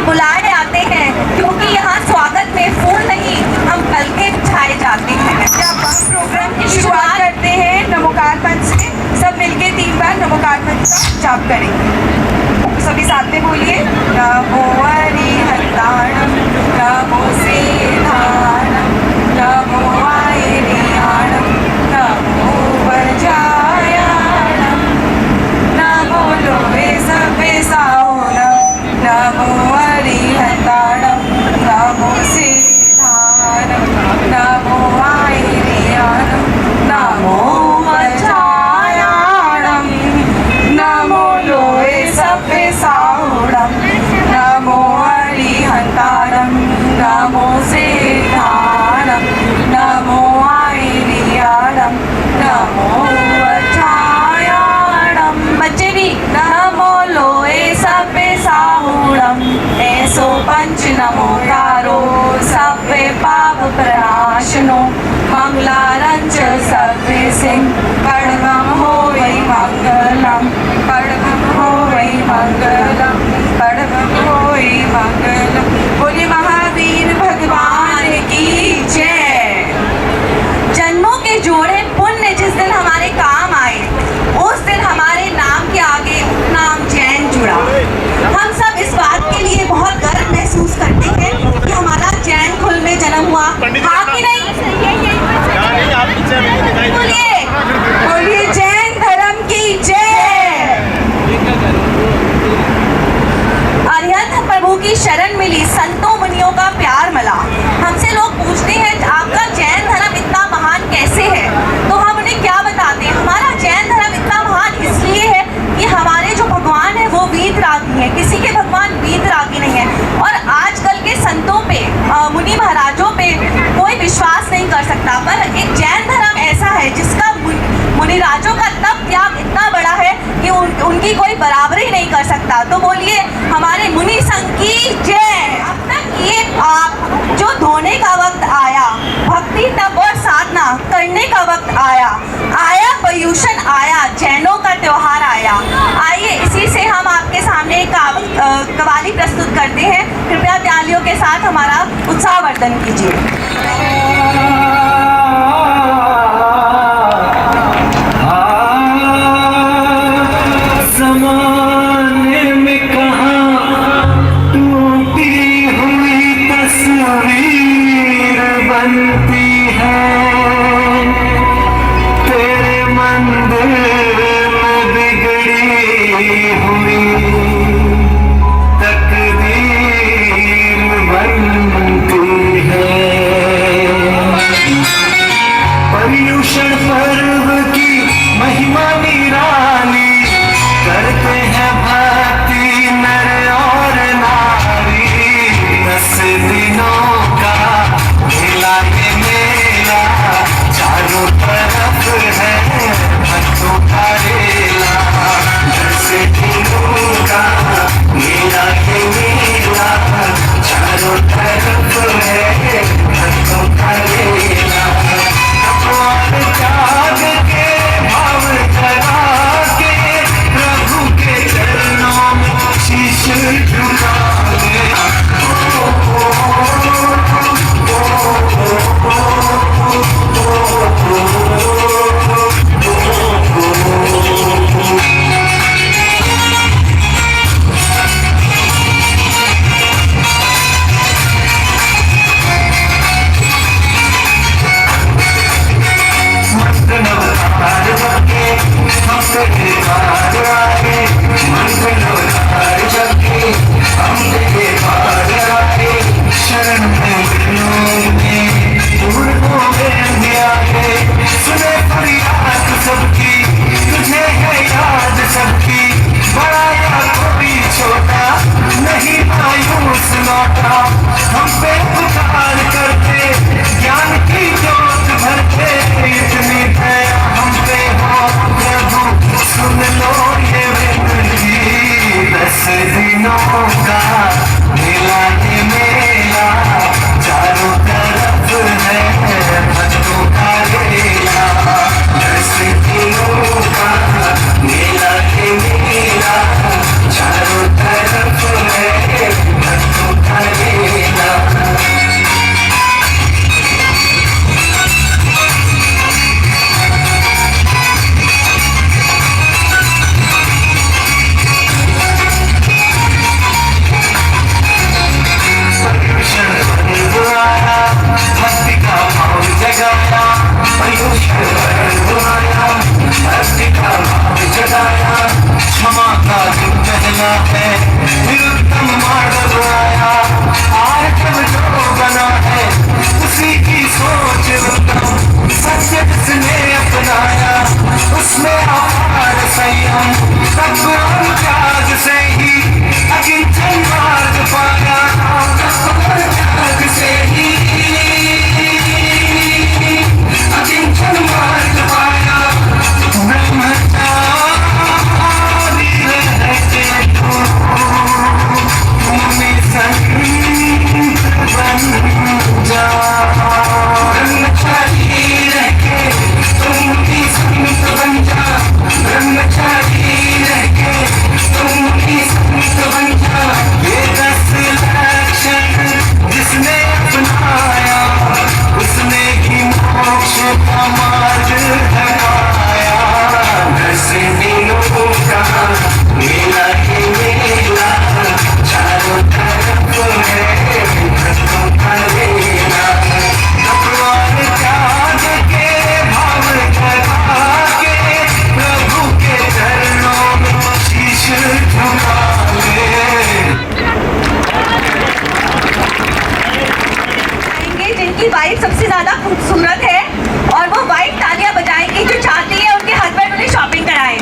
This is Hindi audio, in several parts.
बुलाए आते हैं, क्योंकि यहाँ स्वागत में फूल नहीं हम पलके छाए जाते हैं। जब हम प्रोग्राम की शुरुआत करते हैं नमोकार मंच से, सब मिलके 3 बार नमोकार मंच का जाप करेंगे। सभी साथ में बोलिए, नमो अरिहंताणं, नमो सेनाणं, नमो आयर्याणं, नमो वज्रायाणं, नमो लोहे सभे साहुणं, नमो अरिहंताणं, नमो सेनाणं, नमो आयर्याणं, नमो वज्रायाणं, नमो लोहे सभे साहुणं, नमो अरिहंताणं, नमो सेनाणं, नमो आयर्याणं, नमो वज्रायाणं। बच्चे भी नमो लोहे सभे साहुणं, ऐसो पंच नमोकारो सभे पाप प्रणाशनो, मंगलारंच सभे सिंह पड़गम होवै मंगलम, पड़गम होवै मंगलम, पड़गम होवै मंगलम। बोलिए महावीर भगवान की जय। जन्मों के जोड़े पुण्य जिस दिन हमारे काम आए, उस दिन हमारे नाम के आगे नाम जैन जुड़ा। हम सब इस बात के लिए बहुत गर्व महसूस करते हैं कि हमारा जैन कुल में जन्म हुआ। हाँ कि नहीं? बोलिए बोलिए जैन धर्म की जय। अरिहंत प्रभु की शरण मिली, संतों मुनियों का प्यार मिला। हमसे लोग पूछते हैं आपका जैन धर्म इतना महान कैसे है, तो हम उन्हें क्या बताते हैं? हमारा जैन धर्म इतना महान इसलिए है कि हमारे जो भगवान है वो वीतरागी है, किसी के भगवान वीतरागी नहीं है। और आजकल के संतों पे, मुनि महाराजों पे कोई विश्वास नहीं कर सकता, पर एक जैन धर्म ऐसा है जिसका मुनिराजों का तप त्याग इतना बड़ा है कि उनकी कोई बराबरी नहीं कर सकता। तो बोलिए हमारे मुनि संघ की जय। अब तक ये आप जो धोने का वक्त आया, भक्ति तप और साधना करने का वक्त आया, आया पर्यूषण आया, जैनों का त्योहार आया। आइए इसी से हम आपके सामने एक कव्वाली प्रस्तुत करते हैं। कृपया तालियों के साथ हमारा उत्साहवर्धन कीजिए। ज़माने में कहाँ टूटी हुई तस्वीर बनती है, तेरे मंदिर में बिगड़ी हुई तकदीर बनती है। पर्यूषण पर्व की महिमा निराली, करते हैं भक्ति नर और नारी। 10 दिनों का मेला ये मेला, चारों तरफ है भक्तों का रेला। 10 दिनों का मेला ये मेला, चारों तरफ है भक्तों का रेला। और त्याग के भाव जगा के प्रभु के चरणों में शीश झुका दे। हम पे पुकार करते, ज्ञान की जोत भरते, इतनी दया हम पे हो प्रभु, सुन लो ये विनती। 10 दिनों का मेला ये मेला, चारों तरफ है भक्तों का रेला। 10 दिनों का मेला ये मेला, चारों तरफ है भक्तों बना है, फिर उत्तम माधव आया, आर्जव जो बना है, उसी की सोच उत्तम, सत्य जिसने अपनाया, उसमें अपार संयम, तप और त्याग से ही अकिंचन मार्ग पाया, त्याग से ही अकिंचन मार्ग पाया, ब्रह्मचारी रह के तुम संत बन जा, ब्रह्मचारी रह के तुम भी संत बन जा, ब्रह्मचारी रह के तुम भी संत बन जा, ये 10 लक्षण जिसने अपनाया, उसने ही मोक्ष का मार्ग है पाया, 10 दिनों का मेला ही मेला, चारों तरफ है भक्तों का मेला, भगवान त्याग के भाव जगा के प्रभु के चरणों में शीश झुका ले। आएंगे जिनकी वाइफ सबसे ज्यादा खूबसूरत है और वो वाइफ तालियां बजाएंगी जो चाहती है उनके हस्बैंड उन्हें शॉपिंग कराए।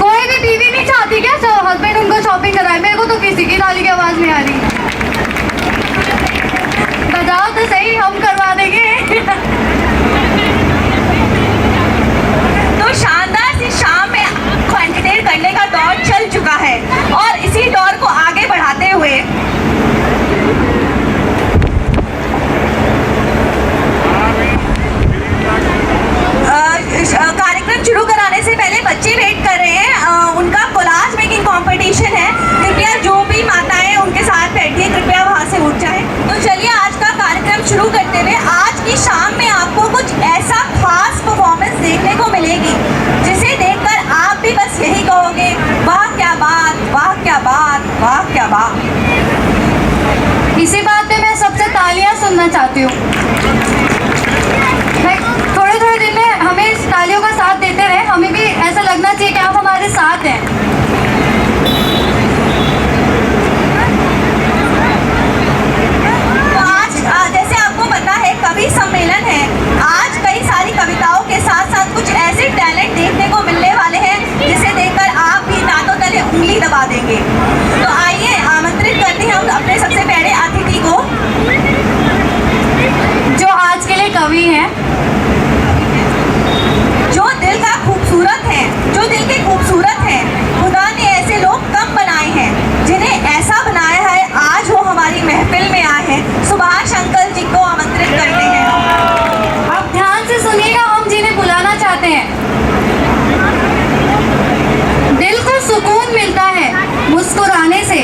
कोई भी बीवी नहीं चाहती क्या हस्बैंड उनको शॉपिंग कराए? मेरे को तो किसी की ताली की आवाज नहीं आ रही। बजाओ तो सही, हम करवा देंगे। तो शानदार सी शाम में आपको एंटरटेन करने का दौर चल चुका है और इसी दौर को आगे बढ़ाते हुए कार्यक्रम शुरू कराने से पहले बच्चे वेट कर रहे हैं, उनका कोलाज मेकिंग कंपटीशन है। कृपया जो भी माताएं उनके साथ बैठी हैं कृपया वहां से उठ जाएं। तो चलिए आज का कार्यक्रम शुरू करते हुए आज की शाम में आपको कुछ ऐसा खास परफॉर्मेंस देखने को मिलेगी जिसे देखकर आप भी बस यही कहोगे, वाह क्या बात, वाह क्या बात, वाह क्या बात। इसी बात पे मैं सबसे तालियां सुनना चाहती हूँ। थोड़े थोड़े दिन में हमें इस तालियों का साथ देते रहे, हमें भी ऐसा लगना चाहिए कि आप हमारे साथ हैं। तो आज जैसे आपको पता है कवि सम्मेलन है, आज कई सारी कविताओं के साथ साथ कुछ ऐसे टैलेंट देखने को मिलने वाले हैं जिसे देखकर आप भी दांतों तले उंगली दबा देंगे। तो आइए आमंत्रित करते हैं हम अपने सबसे प्यारे अतिथि को जो आज के लिए कवि हैं, जो दिल का खूबसूरत है, जो दिल के खूबसूरत हैं। खुदा ने ऐसे लोग कम बनाए हैं जिन्हें ऐसा बनाया है आज वो हमारी महफिल में आए हैं। सुभाष अंकल जी को आमंत्रित करते हैं। आप ध्यान से सुनिएगा, हम जिन्हें बुलाना चाहते हैं। दिल को सुकून मिलता है मुस्कुराने से,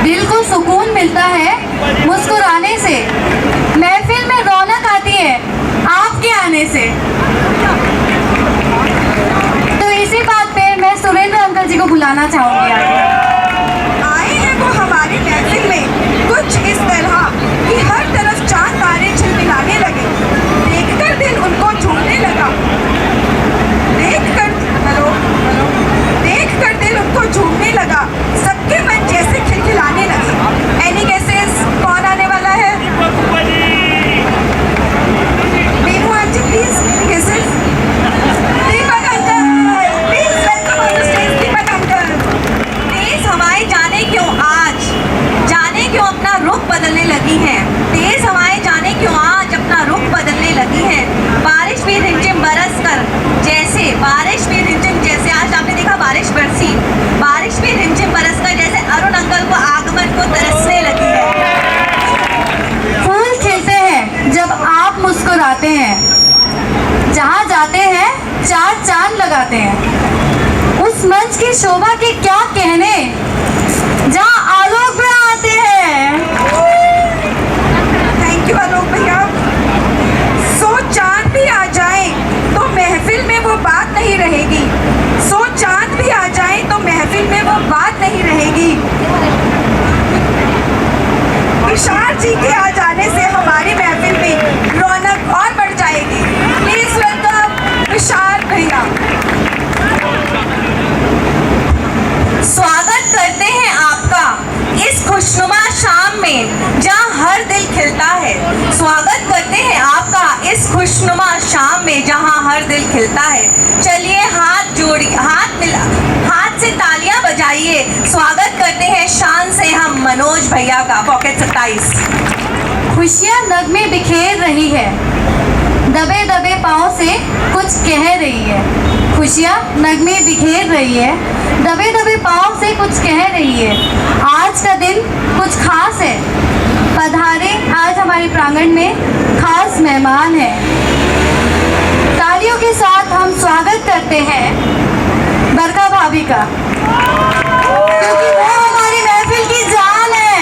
दिल को सुकून मिलता है मुस्कुराने से, महफिल में रौनक आती है आपके आने से। तो इसी बात पे मैं सुरेंद्र अंकल जी को बुलाना चाहूंगी। आए हैं वो हमारे महफिल में कुछ इस तरह कि हर तरफ चांद तारे झिलमिलाने लगे, देखकर दिल उनको झूमने लगा, देखकर दिल उनको झूमने लगा, सबके मन जैसे खिलखिलाने लगे। एनी गेसेस कौन आने वाला है? Meenu aunty please, any guesses? Deepak uncle please, welcome on the stage Deepak uncle. तेज हवाएं जाने क्यों आज, जाने क्यों अपना रुख बदलने लगी हैं। तेज हवाएं जाने क्यों आज अपना रुख बदलने लगी हैं। बारिश भी रिमझिम बरस कर जैसे, बारिश भी रिमझिम जैसे, आज आपने देखा बारिश बरसी, बारिश भी रिमझिम बरस कर जैसे अरुण अंकल को आगमन को तरसने लगी है। फूल खिलते हैं जब आप मुस्कुराते हैं, जहाँ जाते हैं 4 चांद लगाते हैं। उस मंच की शोभा के क्या कहने जहाँ आलोक में आते हैं। थैंक यू आलोक भैया। सो चांद भी आ जाए तो महफिल में वो बात नहीं रहेगी, सो चांद भी आ जाए तो महफिल में वो बात नहीं रहेगी। तुषार जी के आ जाने से हमारी महफिल में रौनक और बढ़ जाएगी। प्लीज वेलकम हर दिल खिलता है। चलिए हाथ से तालियां बजाइए, स्वागत करते हैं शान से हम मनोज भैया का। पॉकेट 27। खुशियाँ नगमे बिखेर रही है, दबे दबे पाँव से कुछ कह रही है। खुशियाँ नगमे बिखेर रही है, दबे दबे पाँव से कुछ कह रही है। आज का दिन कुछ खास है, पधारे आज हमारे प्रांगण में खास मेहमान हैं। तालियों के साथ हम स्वागत करते हैं बरका भाभी का, क्योंकि वो हमारी महफिल की जान है।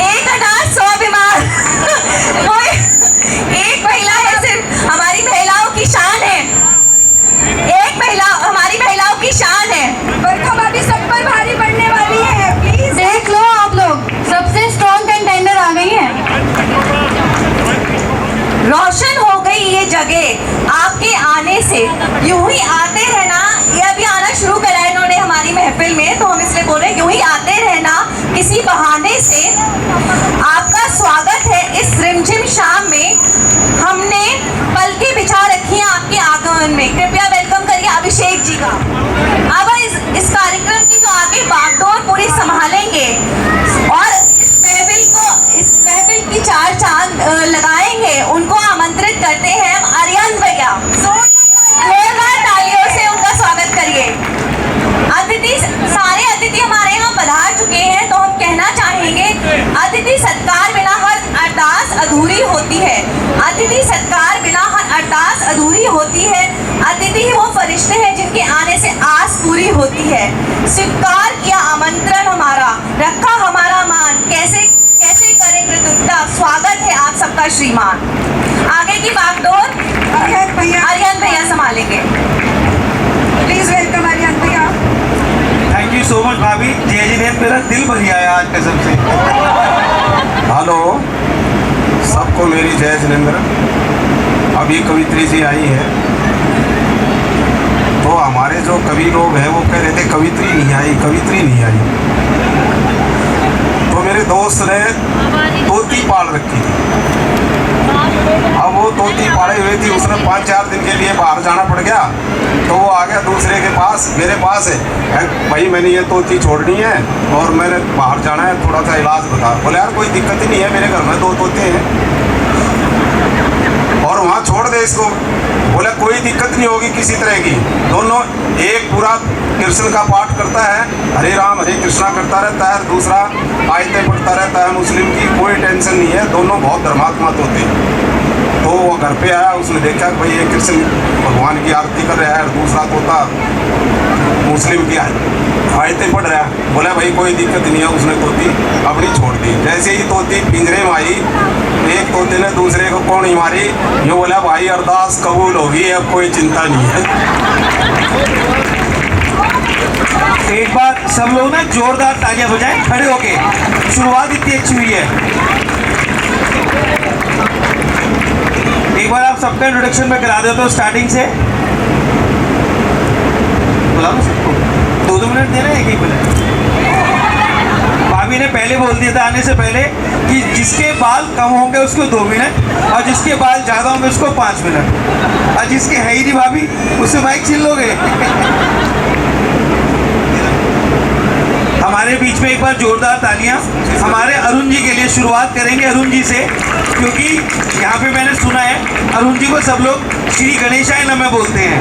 एक अनाज 100 बीमार। वो एक महिला है, सिर्फ हमारी महिलाओं की शान है। एक महिला हमारी महिलाओं की शान है। बरखा भाभी सब पर भारी पड़ने वाली है, प्लीज देख लो आप लोग, सबसे स्ट्रॉन्ग कंटेंडर आ गई है। रोशन हो गई ये जगह आपके आने से, यूं ही आते रहना। ये अभी आना शुरू करा है इन्होंने हमारी महफिल में, तो हम इसलिए बोल रहे हैं यूं ही आते रहना किसी बहाने से। आपका स्वागत है इस रिमझिम शाम में। हमने पलकें बिछा रखी हैं आपके आगमन में। कृपया वेलकम करिए अभिषेक जी का। अब इस कार्यक्रम की जो आगे बागडोर पूरी संभालेंगे और इस महफिल की चार चांद लगाएंगे, उनको आमंत्रित करते हैं हम अरिहंत भैया। जोरदार तालियों से उनका स्वागत करिए। सारे अतिथि हमारे यहाँ पधार चुके हैं, तो हम कहना चाहेंगे अतिथि सत्कार बिना हर अरदास अधूरी होती है। अतिथि सत्कार बिना हर अरदास अधूरी होती है। अतिथि ही वो फरिश्ते हैं जिनके आने से आस पूरी होती है। स्वीकार किया आमंत्रण हमारा, रखा हमारा मान, कैसे करें कृतज्ञता। स्वागत है आप सबका श्रीमान। आगे की बागडोर अरिहंत भैया संभालेंगे। प्लीज वेलकम अरिहंत भैया। थैंक यू सो मच भाभी। जय जी देव, मेरा दिल भर आया आज कसम से। हेलो सबको मेरी जय जिनेंद्र। अभी कवित्री जी आई है, तो हमारे जो कवि लोग हैं वो कह रहे थे कवित्री नहीं आई, कवित्री नहीं आई। तो मेरे दोस्त ने तोती पाल रखी थी। अब वो तोती पाली हुई थी, उसने 5-4 दिन के लिए बाहर जाना पड़ गया, तो वो आ गया दूसरे के पास, मेरे पास है भाई मैंने ये तोती छोड़नी है और मैंने बाहर जाना है, थोड़ा सा इलाज बता। बोले यार कोई दिक्कत ही नहीं है, मेरे घर में 2 तोते हैं और वहाँ छोड़ दे इसको। बोले कोई दिक्कत नहीं होगी किसी तरह की। दोनों एक पूरा कृष्ण का पाठ करता है, हरे राम हरे कृष्णा करता रहता है, दूसरा आयतें पढ़ता रहता है मुस्लिम की, कोई टेंशन नहीं है। दोनों बहुत धर्मात्मा तोते हैं। तो वो घर पे आया, उसने देखा कि भाई ये कृष्ण भगवान की आरती कर रहा है और दूसरा तोता मुस्लिम की आयतें पढ़ रहा है। बोला भाई कोई दिक्कत नहीं है, उसने तोती अपनी छोड़ दी। जैसे ही तोती पिंजरे में आई, एक तोते ने दूसरे को कौन ही मारी, ये बोला भाई अरदास कबूल होगी, अब कोई चिंता नहीं है। एक बार सब लोग ना जोरदार तालियां बजाएं खड़े होके। शुरुआत इतनी अच्छी हुई है। एक बार आप सबका इंट्रोडक्शन में करा देता हूँ स्टार्टिंग से। बुला लो सबको, 2-2 मिनट देना, 1-1 मिनट। भाभी ने पहले बोल दिया था आने से पहले कि जिसके बाल कम होंगे उसको 2 मिनट और जिसके बाल ज़्यादा होंगे उसको 5 मिनट, और जिसके है ही नहीं भाभी उससे माइक छीन लोगे। हमारे बीच में एक बार जोरदार तालियां हमारे अरुण जी के लिए। शुरुआत करेंगे अरुण जी से, क्योंकि यहाँ पे मैंने सुना है अरुण जी को सब लोग श्री गणेशाय नमः बोलते हैं।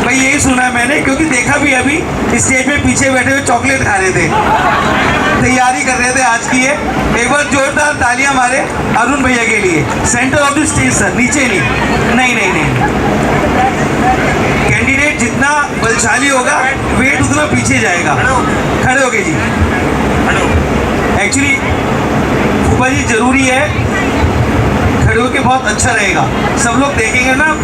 भाई यही सुना है मैंने, क्योंकि देखा भी अभी स्टेज में पीछे बैठे हुए चॉकलेट खा रहे थे, तैयारी कर रहे थे आज की। एक बार जोरदार तालियां हमारे अरुण भैया के लिए। Centre of the stage sir, नीचे नहीं। कैंडिडेट जितना बलशाली होगा वेट उतना पीछे जाएगा। खड़े हो गए जी। एक्चुअली फूफा जी जरूरी है, खड़े होके बहुत अच्छा रहेगा, सब लोग देखेंगे ना।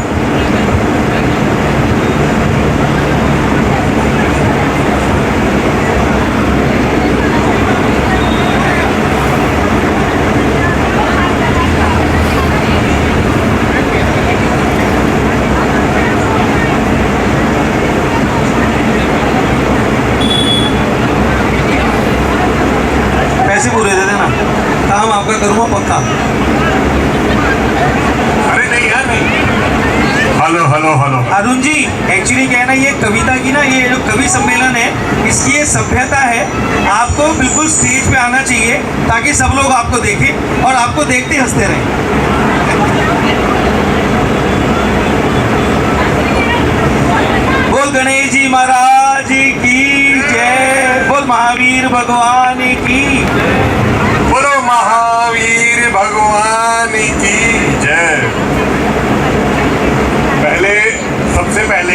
पैसे पूरे दे देना, काम आपका करूँगा पक्का। अरे नहीं यार नहीं। Hello hello hello. Arun ji, actually क्या है ना, ये कविता की ना, ये जो कवि सम्मेलन है, इसकी ये सभ्यता है। आपको बिल्कुल स्टेज पे आना चाहिए ताकि सब लोग आपको देखें और आपको देखते हंसते रहें। बोल गणेश जी महाराज की जय, बोल महावीर भगवान की, बोलो महावीर भगवान की जय। सबसे पहले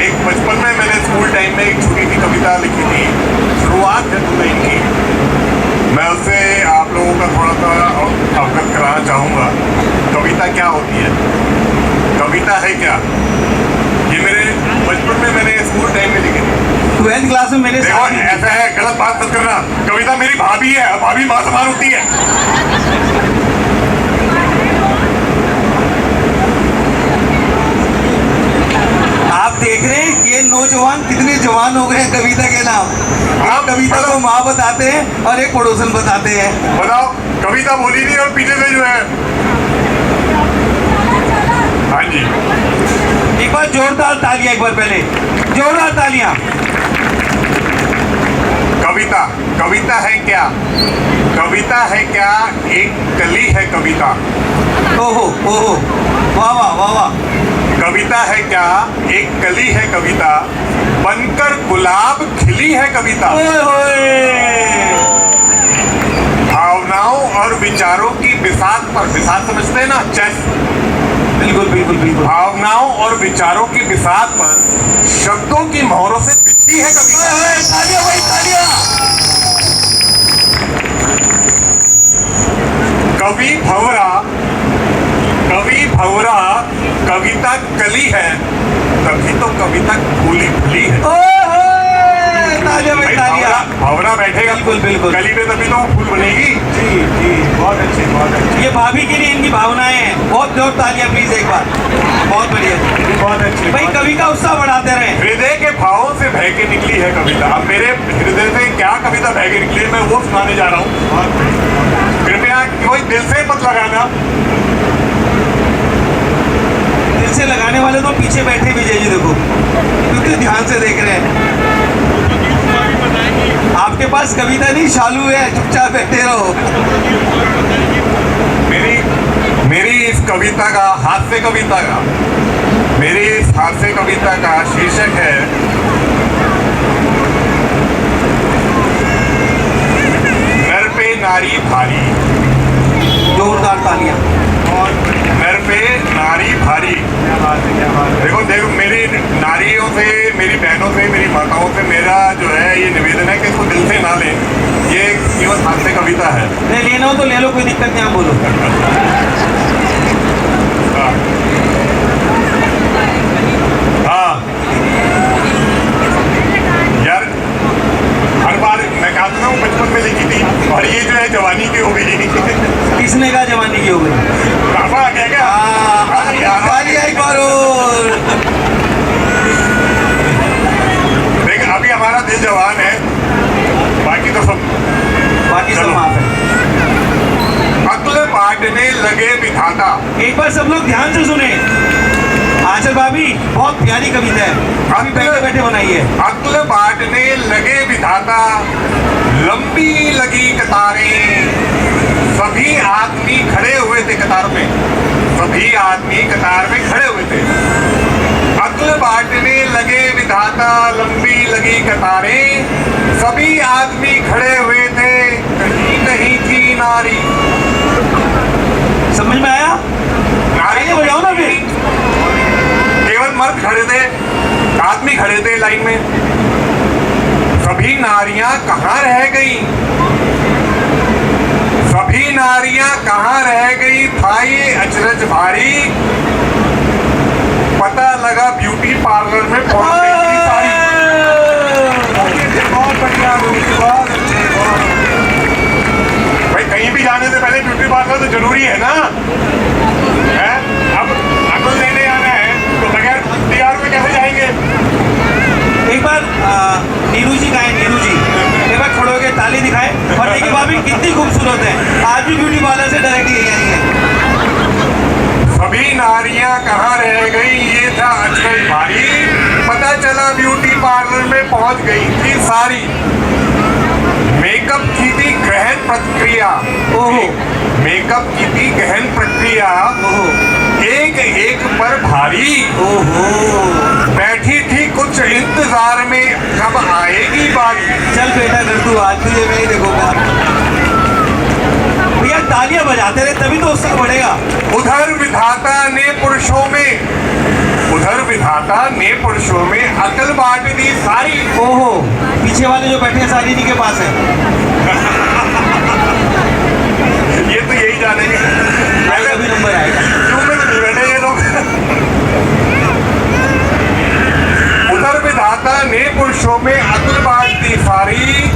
एक बचपन में मैंने स्कूल टाइम में एक छोटी सी कविता लिखी थी, शुरुआत है 2 लाइन की। मैं उससे आप लोगों का थोड़ा सा अवगत कराना चाहूँगा। कविता क्या होती है, कविता है क्या, ये मेरे बचपन में मैंने स्कूल टाइम में लिखी थी। 12th क्लास में मेरे देखो साथ ऐसा है, गलत बात मत करना। कविता मेरी भाभी है, भाभी माँ समान होती है। आप देख रहे हैं ये नौजवान कितने जवान हो गए हैं कविता के नाम। आप कविता को माँ बताते हैं और एक पड़ोसन बताते हैं। बताओ, कविता बोली नहीं और पीछे से जो है। हाँ जी, एक बार जोरदार तालियां, एक बार पहले जोरदार तालियां। कविता, कविता है क्या, कविता है क्या, एक कली है कविता। ओहो ओहो, वाह वाह वाह वाह। कविता है क्या, एक कली है कविता, बनकर गुलाब खिली है कविता। ओए होए। भावनाओं और विचारों की बिसात पर, बिसात समझते हैं ना, चेस। बिल्कुल बिल्कुल बिल्कुल। भावनाओं और विचारों की बिसात पर शब्दों की मोहरों से बिछी है कविता। ओए होए, तालियां भाई तालियां। कवि भंवरा, कवि भंवरा कविता कली है, तभी तो कविता फूली फूली है। ओए होए, तालियां भाई तालियां। भंवरा बैठेगा बिल्कुल बिल्कुल। कली पे, तभी तो फूल बनेगी। जी जी, बहुत अच्छे, बहुत अच्छे, ये भाभी के लिए इनकी भावनाएं हैं। बहुत जोर तालियां प्लीज एक बार। बहुत बढ़िया, बहुत अच्छे। भाई कवि का उत्साह बढ़ाते रहे। हृदय के भावों से बह के निकली है कविता। अब मेरे हृदय से क्या कविता बह के निकली है, मैं वो सुनाने जा रहा हूँ। कृपया कोई दिल से मत लगाना। दिल से लगाने वाले तो पीछे बैठे विजय जी, देखो कितने ध्यान से देख रहे हैं। आपके पास कविता नहीं, शालू है, चुपचाप बैठे रहो। मेरी इस कविता का, हास्य कविता का, मेरी इस हास्य कविता का शीर्षक है नर पे नारी भारी। जोरदार तालियां। नर पे नारी भारी। देखो देखो, मेरी नारियों से, मेरी बहनों से, मेरी माताओं से मेरा जो है ये निवेदन है कि इसको दिल से ना लें। ये केवल हास्य कविता है। नहीं लेना हो तो ले लो, कोई दिक्कत नहीं, आप बोलो। हाँ यार, हर बार मैं कहता हूँ बचपन में लिखी थी और ये जो है जवानी की हो गई। किसने कहा जवानी की हो गई? पापा आ गया क्या? तालियां एक बार और। देख, अभी हमारा दिल जवान है, बाकी तो सब माफ है। अक्ल बांटने लगे विधाता। एक बार सब लोग ध्यान से सुने। आंचल भाभी, बहुत प्यारी कविता है, अभी बैठे बैठे बनाई है। अक्ल बांटने लगे विधाता, लंबी लगी कतारें, सभी आदमी खड़े हुए थे कतार में, सभी आदमी कतार में खड़े हुए थे। अक्ल बांटने लगे विधाता, लंबी लगी कतारें, सभी आदमी खड़े हुए थे, कहीं नहीं थी नारी। समझ में आया? नारी बजाओ ना फिर। केवल मर्द खड़े थे, आदमी खड़े थे लाइन में। सभी नारियां कहाँ रह गई, सभी नारियां कहाँ रह गई, था ये अचरज भारी, पता लगा ब्यूटी पार्लर में पहुंच गई थी सारी। बहुत बढ़िया, बहुत अच्छे, भाई कहीं भी जाने से पहले ब्यूटी पार्लर तो जरूरी है ना, है? अब अकल लेने आना है तो बगैर तैयार में कैसे जाएंगे? एक बार नीरू जी गाएं, नीरू जी एक बार खड़े होकर ताली दिखाएं और देखिए भाभी कितनी खूबसूरत है। आज भी ब्यूटी पार्लर से डायरेक्ट यही आई है। सभी नारियां कहाँ रह गई, ब्यूटी पार्लर में पहुंच गई थी सारी। मेकअप की थी गहन प्रक्रिया। ओहो। मेकअप की थी गहन प्रक्रिया। ओहो। एक एक पर भारी। ओहो। बैठी थी कुछ इंतजार में कब आएगी बारी। चल बेटा घर तू आज तुझे मैं ही देखूंगा। भैया तालियां बजाते रहे तभी तो उत्साह बढ़ेगा। उधर विधाता ने पुरुषों में अकल बांट दी सारी। ओहो, पीछे वाले जो बैठे हैं सारी जी के पास है। ये तो यही जानेंगे आएगा भी नंबर आएगा। क्यों में तो नहीं बैठे ये लोग। उधर विधाता ने पुरुषों में अकल बांट दी सारी।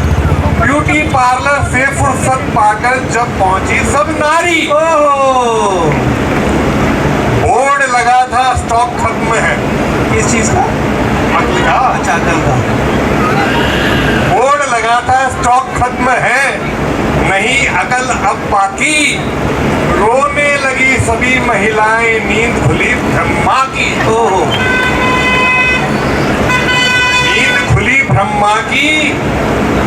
ब्यूटी पार्लर से फुर्सत पाकर जब पहुंची सब नारी। ओहो, बोर्ड लगा था स्टॉक खत्म है। किस चीज का? अकल का। अच्छा अकल का। बोर्ड लगा था स्टॉक खत्म है, नहीं अकल अब बाकी। रोने लगी सभी महिलाएं, नींद खुली ब्रह्मा की। ओहो, नींद खुली ब्रह्मा की।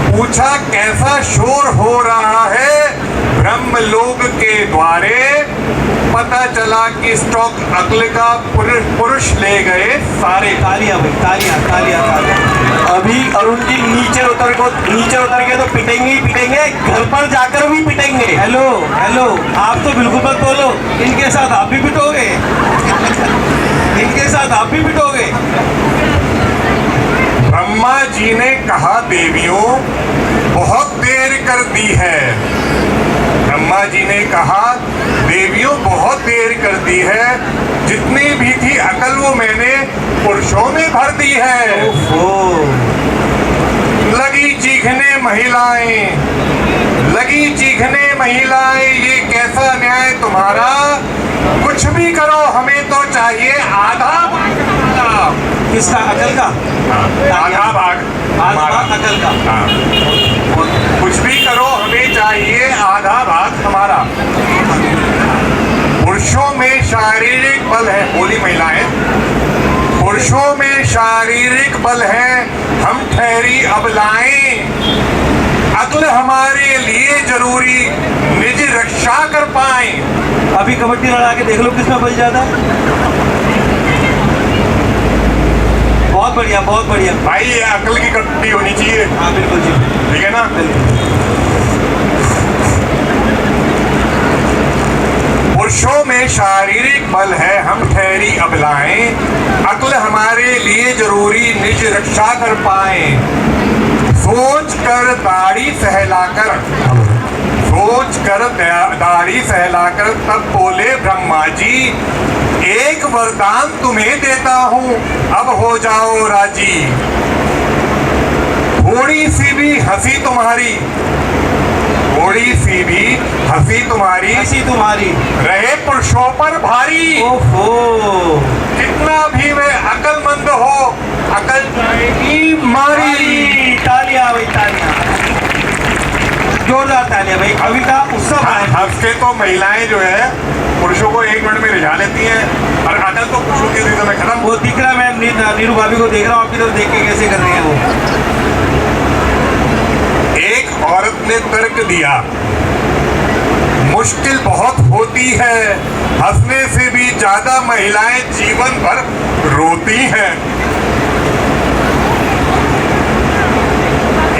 पूछा कैसा शोर हो रहा है ब्रह्मलोक के द्वारे। पता चला कि स्टॉक अकल का पुरुष ले गए सारे। तालियां भाई, तालियां तालियां तालियां। अभी अरुण जी नीचे उतर के तो पिटेंगे ही पिटेंगे, घर पर जाकर भी पिटेंगे। हेलो हेलो, आप तो बिल्कुल मत बोलो, इनके साथ आप भी पिटोगे। इनके साथ आप भी पिटोगे। ब्रह्मा जी ने कहा देवियों बहुत देर कर दी है। ब्रह्मा जी ने कहा देवियों बहुत देर कर दी है। जितनी भी थी अकल वो मैंने पुरुषों में भर दी है। ओहो, लगी चीखने महिलाएं, ये कैसा न्याय तुम्हारा। कुछ भी करो हमें तो चाहिए आधा भाग। किसका? अकल का। आधा भाग आधा भाग अकल का। हाँ। कुछ भी करो हमें चाहिए आधा भाग हमारा। पुरुषों में शारीरिक बल है, बोली महिलाएं। पुरुषों में शारीरिक बल है, हम ठहरी अबलाएं। अकल हमारे लिए जरूरी, निज रक्षा कर पाए। अभी कबड्डी लड़ा के देख लो किसमें बल ज्यादा है। बहुत बढ़िया, बहुत बढ़िया। भाई ये अकल की कट्टी होनी चाहिए। हाँ बिल्कुल जी, ठीक है ना। पुरुषों में शारीरिक बल है, हम ठहरी अबलाएं। अकल हमारे लिए जरूरी, निज रक्षा कर पाए। सोच कर दाढ़ी सहलाकर तब बोले ब्रह्मा जी एक वरदान तुम्हें देता हूँ, अब हो जाओ राजी। थोड़ी सी भी हंसी तुम्हारी रहे पुरुषों पर भारी। ओहो, कितना भी वे अकलमंद हो, अकल जाएगी मारी। तालियां भाई, तालियां, जोरदार तालियां भाई। कविता उत्सव है। हफ्ते तो महिलाएं जो है पुरुषों को 1 मिनट में रिझा लेती हैं, और अकल तो पुरुषों के दिल में खत्म। वो दिख रहा है, मैं नीरू भाभी को देख रहा हूँ आपकी तरफ देख के कैसे कर रही है वो। एक औरत ने तर्क दिया मुश्किल बहुत होती है, हंसने से भी ज्यादा महिलाएं जीवन भर रोती हैं।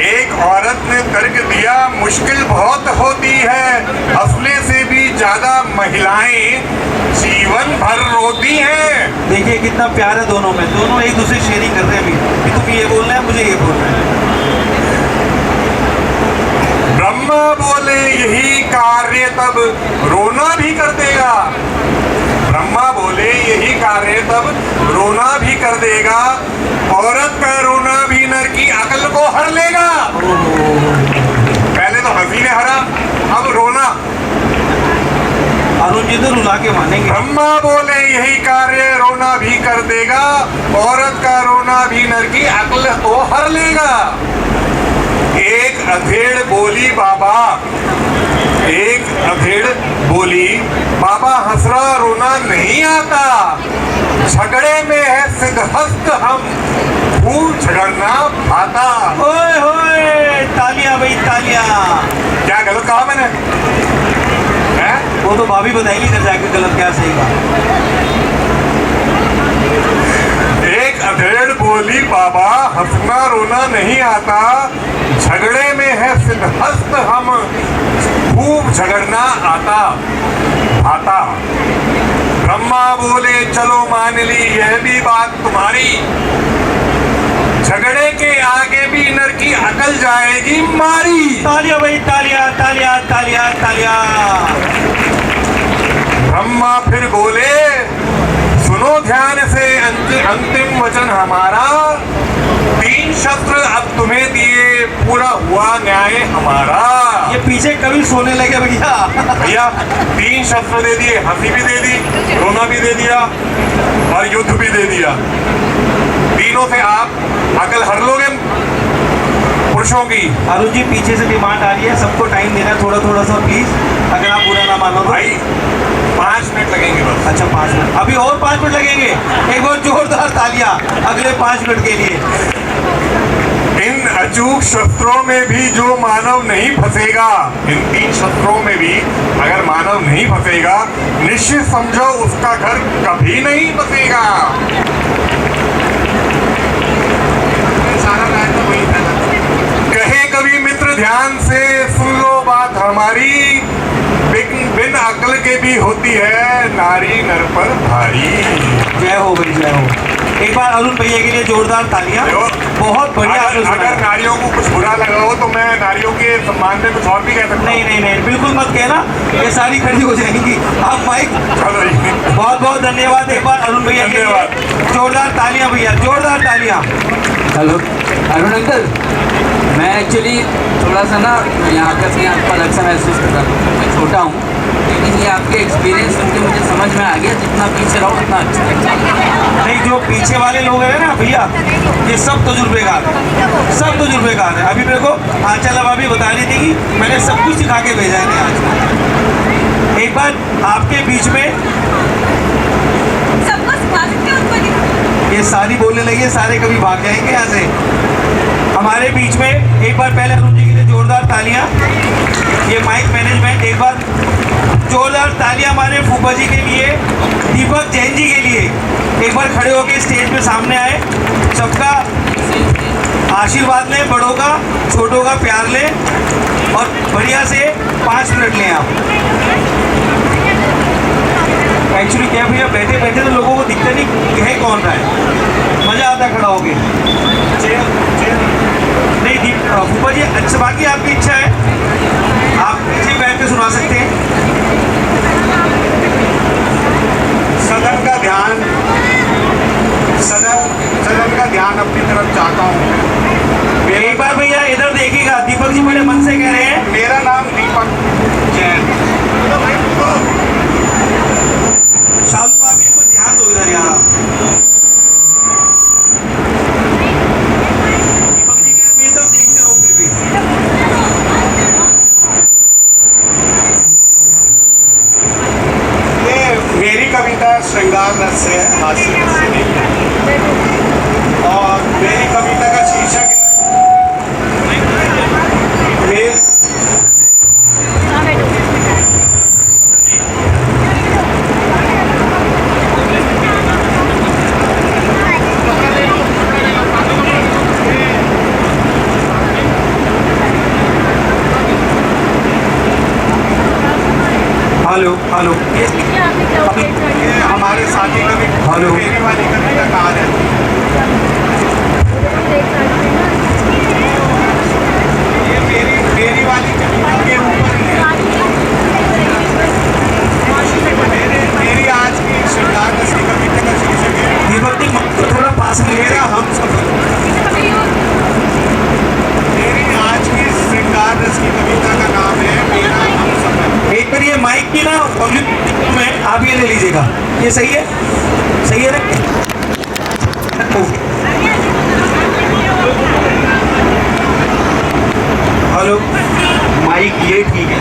एक औरत ने तर्क दिया मुश्किल बहुत होती है, हंसने से भी ज्यादा महिलाएं जीवन भर रोती हैं। देखिए कितना प्यार है दोनों में, दोनों एक दूसरे शेयरिंग कर रहे हैं अभी कि तुम ये बोलना है, मुझे ये बोलना है। ब्रह्मा बोले यही कार्य तब रोना भी कर देगा। ब्रह्मा बोले यही कार्य तब रोना भी कर देगा। औरत का रोना भी नर की अकल को हर लेगा। पहले तो हंसी ने हरा, अब रोना। अरुण जी तो रुला के मानेंगे। ब्रह्मा बोले यही कार्य रोना भी कर देगा। औरत का रोना भी नर की अकल को हर लेगा। एक अधेड़ बोली बाबा हंसरा रोना नहीं आता। झगड़े में है सिद्धहस्त हम, खूब झगड़ना भाता। ओए होए, तालियां भाई तालियां। क्या गलत कहा मैंने? हैं? वो तो भाभी बताएगी घर जाके गलत क्या सही कहा। एक अधेड़ बोली बाबा, हंसना रोना नहीं आता, झगड़े में है सिद्धहस्त हम, खूब झगड़ना आता आता। ब्रह्मा बोले चलो मान ली यह भी बात तुम्हारी, झगड़े के आगे भी नर की अकल जाएगी मारी। तालियां भाई तालियां तालियां तालियां तालियां। ब्रह्मा फिर बोले सुनो ध्यान से अंतिम वचन हमारा, 3 शस्त्र अब तुम्हें दिए, पूरा हुआ न्याय हमारा। ये पीछे कभी सोने लगे भैया। भैया 3 शस्त्र दे दिए, हंसी भी दे दी, रोना भी दे दिया और युद्ध भी दे दिया। तीनों से आप अकल हर लोगे पुरुषों की। अरुण जी पीछे से डिमांड आ रही है, सबको टाइम देना है थोड़ा थोड़ा सा प्लीज, अगर आप बुरा ना मानो तो। भाई 5 मिनट लगेंगे बस। अच्छा 5 मिनट, अभी और 5 मिनट लगेंगे। एक और जोरदार तालियां अगले 5 मिनट के लिए। इन अचूक शस्त्रों में भी जो मानव नहीं फंसेगा, इन 3 शस्त्रों में भी अगर मानव नहीं फंसेगा, निश्चित समझो उसका घर कभी नहीं बसेगा। कहे कभी मित्र ध्यान से सुन लो बात हमारी, बिन अकल के भी होती है नारी नर पर भारी। जय हो भाई जय हो। एक बार अरुण भैया के लिए जोरदार तालियां। बहुत बढ़िया आपने सुनाया। अगर नारियों को कुछ बुरा लगा हो तो मैं नारियों के सम्मान में कुछ और भी कह सकता हूँ। नहीं नहीं नहीं, बिल्कुल मत कहना, ये सारी खड़ी हो जाएंगी। आप माइक। चलो जी। बहुत बहुत धन्यवाद एक बार अरुण भैया के लिए। जोरदार तालियां भैया, जोरदार तालियां। हेलो अरुण अंकल, मैं एक्चुअली थोड़ा सा ना यहाँ पे अपने आप को अलग सा महसूस कर रहा हूँ। मैं छोटा हूँ लेकिन ये आपके एक्सपीरियंस सुन के मुझे समझ में आ गया, जितना पीछे रहो उतना अच्छा। नहीं, जो पीछे वाले लोग हैं ना भैया, ये सब तजुर्बेकार है, सब तजुर्बेकार है। अभी मेरे को आंचल भाभी बता रही थी कि मैंने सब कुछ सिखा के भेजा है आज। एक बार आपके बीच में सबको सिखा सकते हो उनको। ये सारी बोलने लगी, सारे कभी भाग जाएंगे यहाँ से। हमारे बीच में एक बार पहले अरुण जी के लिए जोरदार तालियां। ये माइक मैनेजमेंट, एक बार जोरदार तालियां हमारे फूफा जी के लिए, दीपक जैन जी के लिए। एक बार खड़े होकर स्टेज पे सामने आए, सबका आशीर्वाद लें, बड़ों का छोटों का प्यार लें और बढ़िया से 5 मिनट लें आप। एक्चुअली क्या भैया, बैठे बैठे तो लोगों को दिखता नहीं है कौन रहा है, मज़ा आता खड़ा होके। नहीं फूफा जी, अच्छा बाकी आपकी इच्छा है, आप पीछे बैठ के सुना सकते हैं। सदन का ध्यान, सदन का ध्यान अपनी तरफ चाहता हूँ। एक बार भैया इधर देखिएगा, दीपक जी बड़े मन से कह रहे हैं। मेरा नाम दीपक जैन। शालू भाभी को ध्यान दो इधर यार। दीपक जी कह मेरी तरफ देखते रहो फिर भी। ये मेरी कविता श्रृंगार रस से हास्य रस से नहीं है। और मेरी कविता का शीर्षक है हेलो हेलो, ये हमारे साथी कवि हेलो। मेरी वाली कविता कहा है। ये मेरी वाली कविता के ऊपर ही है। मेरी आज की श्रृंगार रस की कविता का शीर्षक है दीपक जी थोड़ा पास में मेरा हम सफर। मेरी आज की श्रृंगार रस की कविता का नाम है मेरा हम सफर। एक बार ये माइक की ना पब्लिक में आप ये ले लीजिएगा, ये सही है, सही है ना? हेलो, माइक ये ठीक है।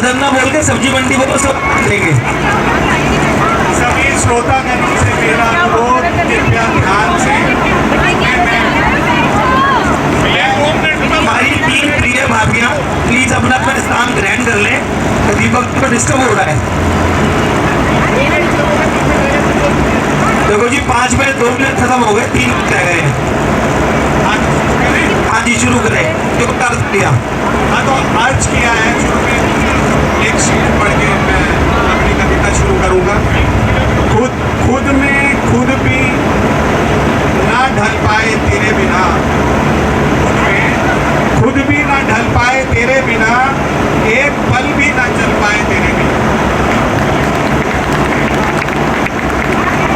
मदन्ना बोल के सब्जी मंडी बोलो, सब देंगे। सभी श्रोतागणों से मेरा अनुरोध, कृपया ध्यान से हमारी 3 प्रिय भाभियां प्लीज अपना अपना स्थान ग्रहण कर लें, तो दीपक को डिस्टर्ब हो रहा है। देखो जी 5 में 2 मिनट खत्म हो गए, 3 रह गए हैं। हाँ जी शुरू करें, जो कर दिया। हाँ तो अर्ज किया है, शुरू में एक शेर पढ़ के मैं अपनी कविता शुरू करूंगा। खुद में खुद भी ना ढल पाए तेरे बिना, खुद में खुद भी ना ढल पाए तेरे बिना, एक पल भी ना चल पाए तेरे बिना।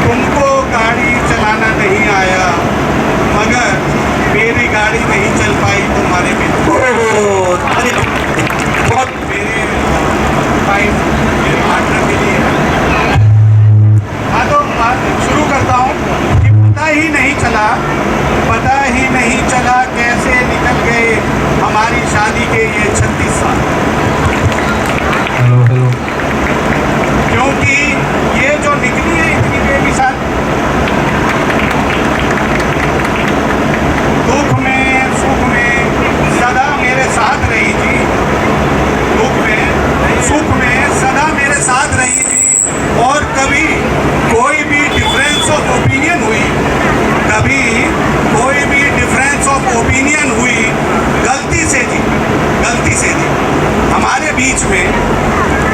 तुमको गाड़ी चलाना नहीं आया, मगर मेरी गाड़ी नहीं चल पाई तुम्हारे बिना। बहुत मेरे पार्टनर के लिए। हाँ तो शुरू करता हूँ कि पता ही नहीं चला कैसे निकल गए हमारी शादी के ये 36 साल। क्योंकि ये जो निकली है इतनी बेमिसाल, दुख में सुख में सदा मेरे साथ रही थी, दुख में सुख में सदा मेरे साथ रही थी। और कभी कोई भी डिफरेंस ऑफ ओपिनियन हुई, कभी कोई भी डिफरेंस ऑफ ओपिनियन हुई, गलती से थी हमारे बीच में,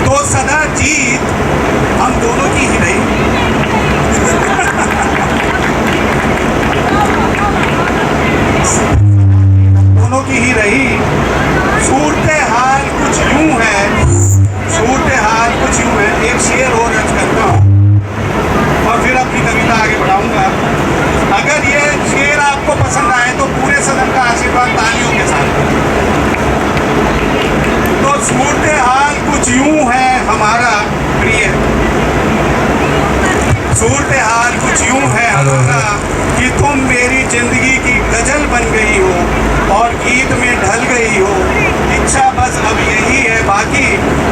तो सदा जीत हम दोनों की ही रही। दोनों की ही रही। सूरते हाल कुछ यूं है, एक शेर और रच करता हूँ और फिर अपनी कविता आगे बढ़ाऊंगा। अगर ये शेर आपको पसंद आए तो पूरे सदन का आशीर्वाद तालियों के साथ। तो सूरते हाल कुछ यूं है हमारा प्रिय, सूरते हाल कुछ यूं है हमारा कि तुम मेरी जिंदगी की गजल बन गई हो और गीत में ढल गई हो। इच्छा बस अब यही है बाकी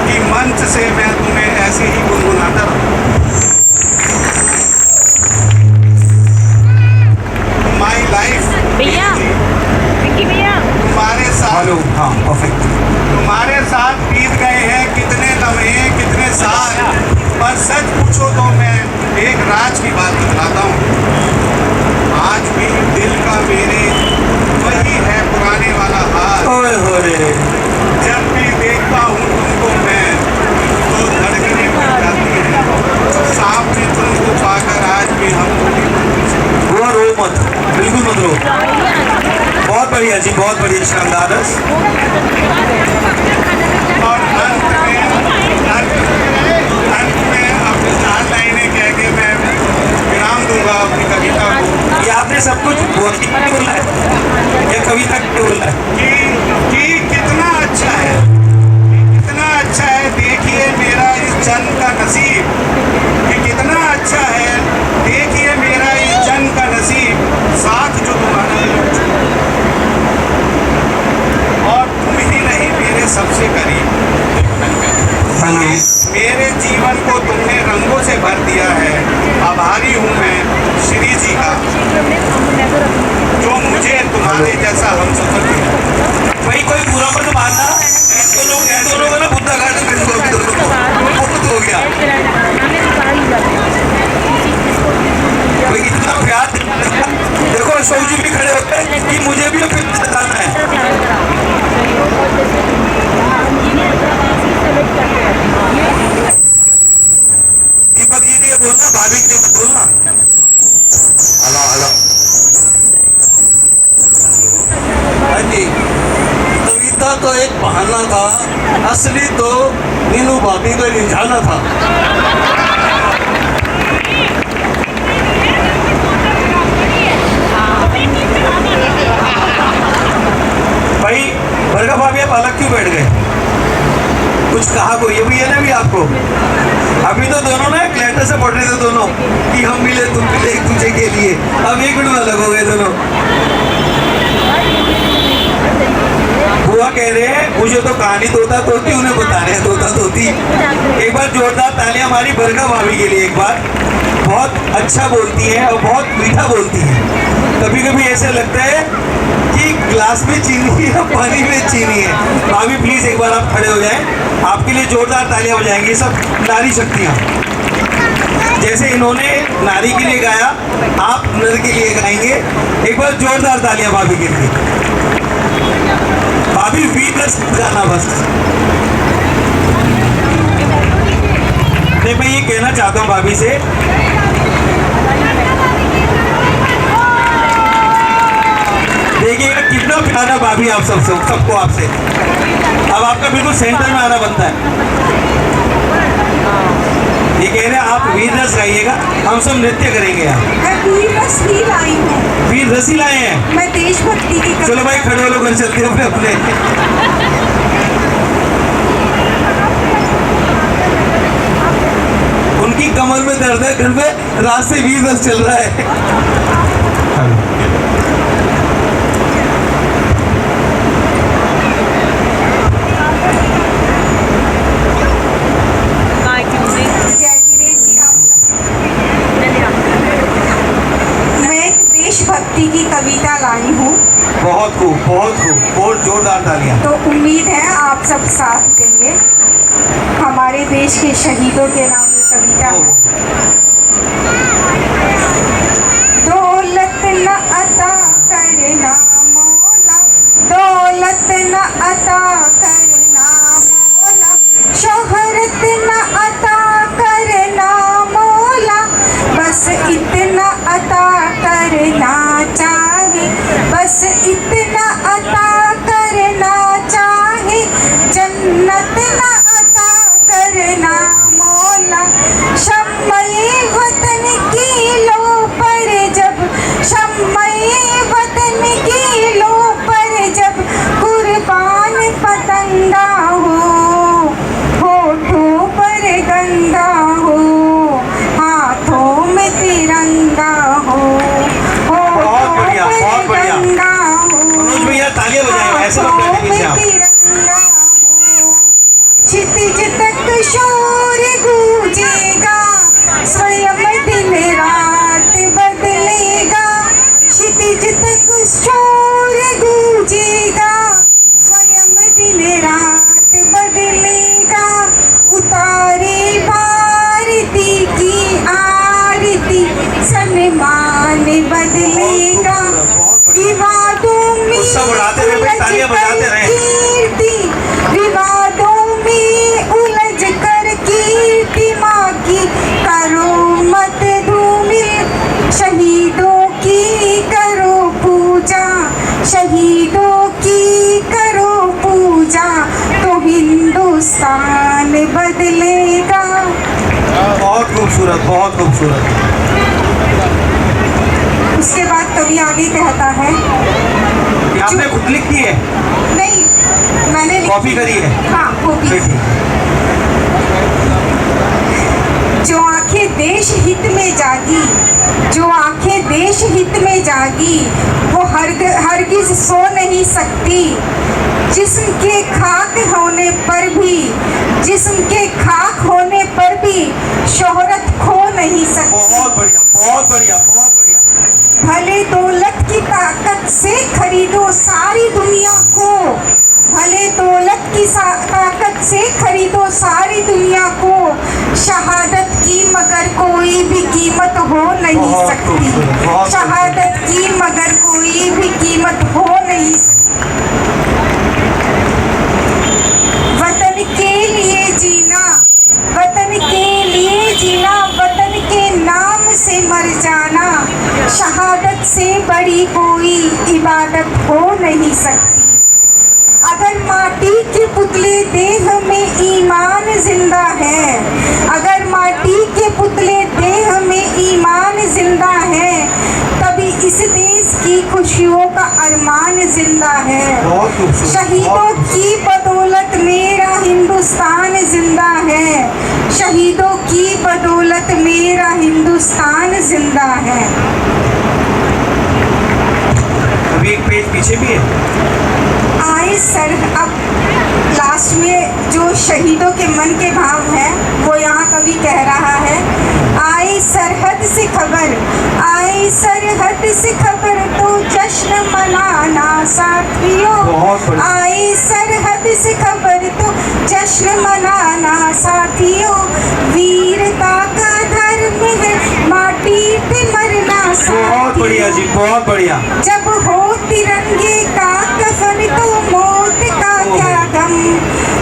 कि मंच से मैं तुम्हें ऐसे ही गुनगुनाता रहूं। माई लाइफ भैया तुम्हारे साथ, हाँ परफेक्ट। तुम्हारे साथ बीत गए हैं कितने लम्हे कितने साल, पर सच पूछो तो मैं एक राज की बात बतलाता हूँ। आज भी दिल का मेरे वही है पुराने वाला हाल। जब भी देखता हूँ तुमको मैं तो धड़कने बढ़ जाती है, सामने तुमको पाकर आज भी हम वो रो मत, बिल्कुल मत रो। बहुत बढ़िया जी, बहुत बढ़िया, शानदार। और अंत में अपनी 4 लाइनें कह के मैं विराम दूंगा अपनी कविता को। ये आपने सब कुछ बोला है या कविता बोला है कि कितना अच्छा है, देखिए मेरा इस जन्म का नसीब, कि कितना अच्छा है देखिए मेरा इस जन्म का नसीब, साथ जो तुम्हारा है और तुम ही नहीं मेरे सबसे करीब। मेरे जीवन को तुमने रंगों से भर दिया है, आभारी हूँ मैं श्री जी का जो मुझे तुम्हारे जैसा हम सफर दिया। भाई कोई बुरा मत मानना, दोनों का ना बुद्धा गार्डन में बहुत हो गया। भाई इतना प्यार देखो, सौजी भी खड़े होते हैं कि मुझे भी फिल्म बताना है। दीपक जी ने बोलना, भाभी के लिए बोलना। हेलो हाँ जी, कविता तो एक बहाना था, असली तो नीनू भाभी को रिझाना था। भाई भरगा भाभी आप अलग क्यों बैठ गए? कुछ कहा को ये भी है ना भी आपको? अभी तो दोनों ना एक लेटर से पढ़ रहे थे दोनों कि हम मिले तुम मिले एक दूसरे के लिए, अब 1 मिनट में अलग हो गए दोनों। बुआ कह रहे हैं मुझे तो कहानी तोता तोती, उन्हें बता रहे हैं तोता तोती। एक बार जोरदार तालियां हमारी बरका भाभी के लिए एक बार। बहुत अच्छा बोलती है और बहुत मीठा बोलती है। कभी कभी ऐसे लगता है कि ग्लास में चीनी है, पानी में चीनी है। भाभी प्लीज एक बार आप खड़े हो जाएं, आपके लिए जोरदार तालियां बजाएंगे सब नारी शक्तियां। जैसे इन्होंने नारी के लिए गाया, आप नर के लिए गाएंगे। एक बार जोरदार तालियां भाभी के लिए। भाभी वीर रस गाना बस। नहीं, मैं ये कहना चाहता हूँ भाभी से, देखिएगा कितना प्यारा भाभी आप सबको आपसे। अब आपका बिल्कुल सेंटर में आना बनता है। ये कह रहे हैं आप वीर रस गाइएगा, हम सब नृत्य करेंगे यहाँ। मैं वीर रस ही लाई हूँ। वीर रस ही लाए हैं। मैं देशभक्ति की चलो भाई खड़े हो लो, घर चलते हैं अपने। उनकी कमर में दर्द है, घर में रात से वीर रस चल रहा है। मैं एक देशभक्ति की कविता लाई हूँ, बहुत खूब, बहुत खूब, बहुत जोरदार तालियां। तो उम्मीद है आप सब साथ देंगे। हमारे देश के शहीदों के नाम ये कविता है। दौलत न अता करना मौला, दौलत न अता करना मौला, शोहरत न अता करना मौला, बस इतना अता करना चाहे, बस इतना अता करना चाहे, जन्नत न अता करना मौला। शम्मे वतन की लो पर जब, शम्मे वतन की लो पर जब कुर्बान पतंगा हो, होठों पर गंगा हो, हाथों में तिरंगा हो, बहुत बढ़िया, बहुत बढ़िया। गंगा हो, मनोज भैया तालियां बजाएं, ऐसे लोग बैठे पीछे आप। तिरंगा हो, क्षितिज तक शोर गूंजेगा, स्वयं दिन रात बदलेगा, क्षितिज तक शोर गूंजेगा, स्वयं दिन रात बदलेगा, उतारे भारती की आरती, सम्मान बदलेगा, विवादों में सब उड़ाते रहे भाई, तालियां बजाते रहे। कीर्ति, विवादों में उलझ कर कीर्ति माँ की करो मत धूमिल, शहीदों की करो पूजा, शहीदों की करो पूजा, तो हिंदुस्तान बदलेगा। बहुत खूबसूरत, बहुत खूबसूरत। उसके बाद कवि आगे कहता है, ये आपने खुद लिखी है? नहीं मैंने लिखी- कॉपी करी है? हाँ कॉपी। फिर ठीक है। जो आंखें देश हित में जागी, जो आंखें देश हित में जागी, वो हरगिज सो नहीं सकती, जिस्म के खाक होने पर भी, जिस्म के खाक होने पर भी शोहरत खो नहीं सकती। बहुत बढ़िया, बहुत बढ़िया, बहुत बढ़िया। भले दौलत की ताकत से खरीदो सारी दुनिया को, भले दौलत की ताकत से खरीदो सारी दुनिया को, शहादत की मगर कोई भी कीमत हो नहीं बहुत सकती, खूबसूरत, बहुत शहादत की मगर कोई भी कीमत हो नहीं सकती। वतन के लिए जीना, वतन के लिए जीना, वतन के नाम से मर जाना, शहादत से बड़ी कोई इबादत हो नहीं सकती। अगर माटी के पुतले देह में ईमान जिंदा है, अगर माटी के पुतले देह में ईमान जिंदा है, तभी इस देश की खुशियों का अरमान जिंदा है। बहुत खूबसूरत, शहीदों बहुत खूबसूरत। की बदौलत मेरा हिंदुस्तान जिंदा है, शहीदों की बदौलत मेरा हिंदुस्तान जिंदा है। अभी एक पेज पीछे भी है। आए सर अब लास्ट में जो शहीदों के मन के भाव हैं वो यहाँ कवि कह रहा है। आए सरहद से खबर, आए सरहद से खबर तो जश्न मनाना साथियों। आए सरहद से खबर तो जश्न मनाना साथियों। वीरता का धर्म है माटी पे मरना बहुत बढ़िया साथियों। जी, बहुत बढ़िया। जब हो तिरंगे का कफन तो मौत का क्या गम।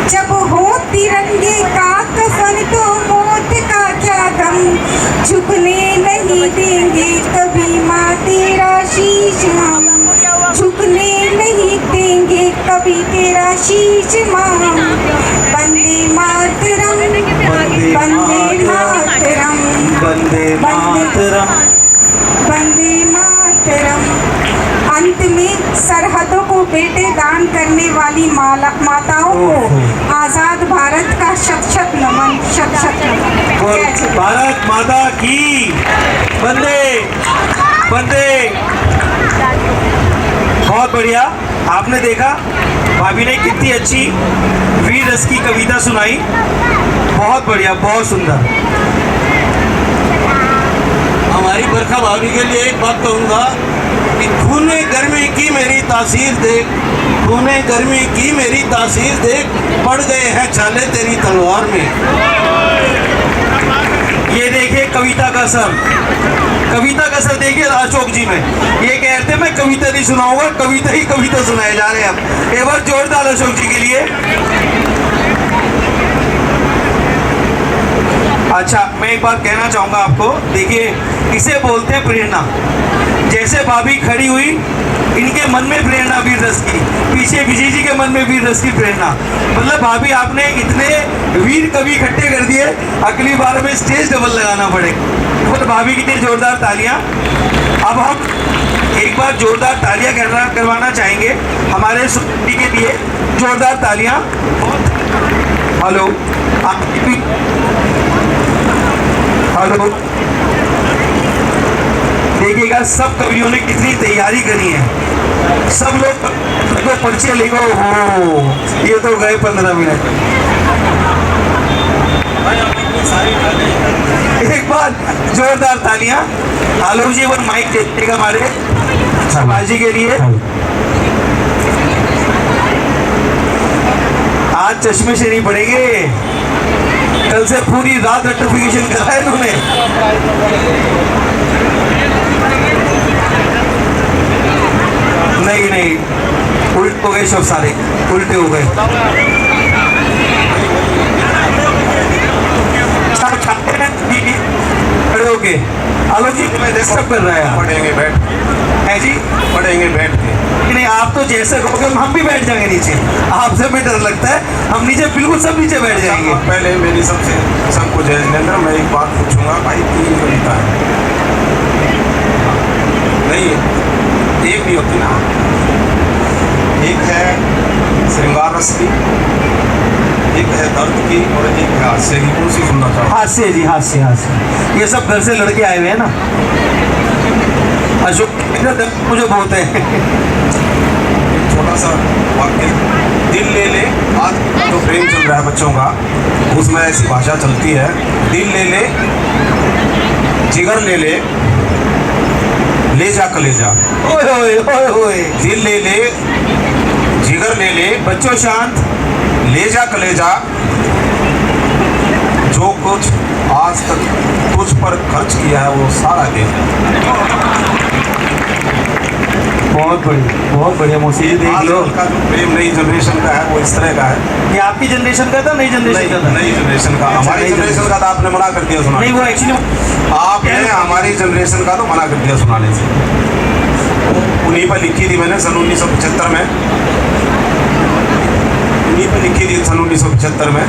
जब हो तिरंगे का कफन तो मौत का क्या गम। झुकने नहीं देंगे कभी माँ तेरा शीश हम। झुकने नहीं देंगे कभी तेरा शीश माँ हम। वंदे मातरम, वंदे मातरम, वंदे मातरम। वंदे मातरम। अंत में सरहदों को बेटे दान करने वाली माताओं को आजाद भारत का शत शत नमन, शत शत नमन। जय जय। भारत माता की वंदे वंदे। बहुत बढ़िया। आपने देखा भाभी ने कितनी अच्छी वीर रस की कविता सुनाई। बहुत बढ़िया, बहुत सुंदर। हमारी बरखा भाभी के लिए एक बात कहूँगा कि तूने गर्मी की मेरी तासीर देख, तूने गर्मी की मेरी तासीर देख, पड़ गए हैं छाले तेरी तलवार में। ये देखिए कविता का सर, कविता का सर देखिए अशोक जी में। ये कहते मैं कविता नहीं सुनाऊंगा, कविता ही कविता सुनाए जा रहे हैं। अब एक बार जोरदार अशोक जी के लिए। अच्छा, मैं एक बात कहना चाहूंगा आपको। देखिए, इसे बोलते हैं प्रेरणा। जैसे भाभी खड़ी हुई, इनके मन में प्रेरणा वीर रस की, पीछे विजय जी के मन में वीर रस की प्रेरणा। मतलब भाभी आपने इतने वीर कवि इकट्ठे कर दिए, अगली बार में स्टेज डबल लगाना पड़ेगा। तो भाभी के लिए जोरदार तालियां। अब हम एक बार जोरदार तालियां करवाना चाहेंगे हमारे सुनी के लिए। जोरदार तालियां। Hello, hello. देखिएगा सब कवियों ने कितनी तैयारी करी है। सब लोग तो पर्चे लिखो। हो, ये तो गए 15 मिनट। एक बार जोरदार तालियां। आलोक जी, वो माइक देगा हमारे बाजी के लिए। आज चश्मे से नहीं पड़ेंगे, कल से पूरी रात रेक्टिफिकेशन करा है इन्होंने। नहीं नहीं, उल्ट हो गए सब, सारे उल्टे हो गए। खड़े हो गए। आलोक जी मैं डिस्टर्ब कर रहा है। पढ़ेंगे बैठ है जी, पढ़ेंगे बैठ के। नहीं आप तो जैसे कहोगे हम भी बैठ जाएंगे नीचे। आपसे भी डर लगता है, हम नीचे बिल्कुल सब नीचे बैठ जाएंगे। पहले मेरी सबको जय जिनेंद्र, मैं एक बात पूछूंगा भाई, 3 कविता है नहीं, एक भी होती ना। एक है श्रृंगार रस की, एक है दर्द की, और एक है हास्य की। कौन सी सुनना चाहो? हास्य जी, हास्य हास्य। ये सब घर से लड़के आए हुए हैं ना। अशोक मुझे बहुत है। छोटा सा वाक्य, दिल ले ले। आज जो प्रेम चल रहा है बच्चों का, उसमें ऐसी भाषा चलती है। दिल ले ले, जिगर ले ले, ले जा कलेजा। ओए ओए ओए ओए। दिल ले ले, जिगर ले ले, बच्चों शांत। ले जा कलेजा। जो कुछ आज तक तुझ पर खर्च किया है वो सारा दे जा। बहुत बढ़िया, बहुत बढ़िया। मौसी जी देख लो, आजकल का जो प्रेम नई जनरेशन का है वो इस तरह का है। ये आपकी जनरेशन का था, नई जनरेशन का था? नई जनरेशन का। हमारी जनरेशन का तो आपने मना कर दिया सुनाने। नहीं, वो एक्चुअली आपने हमारी जनरेशन का तो मना कर दिया सुनाने से। उन्हीं पर लिखी थी मैंने सन 1975 में, उन्हीं पर लिखी थी सन 1975 में।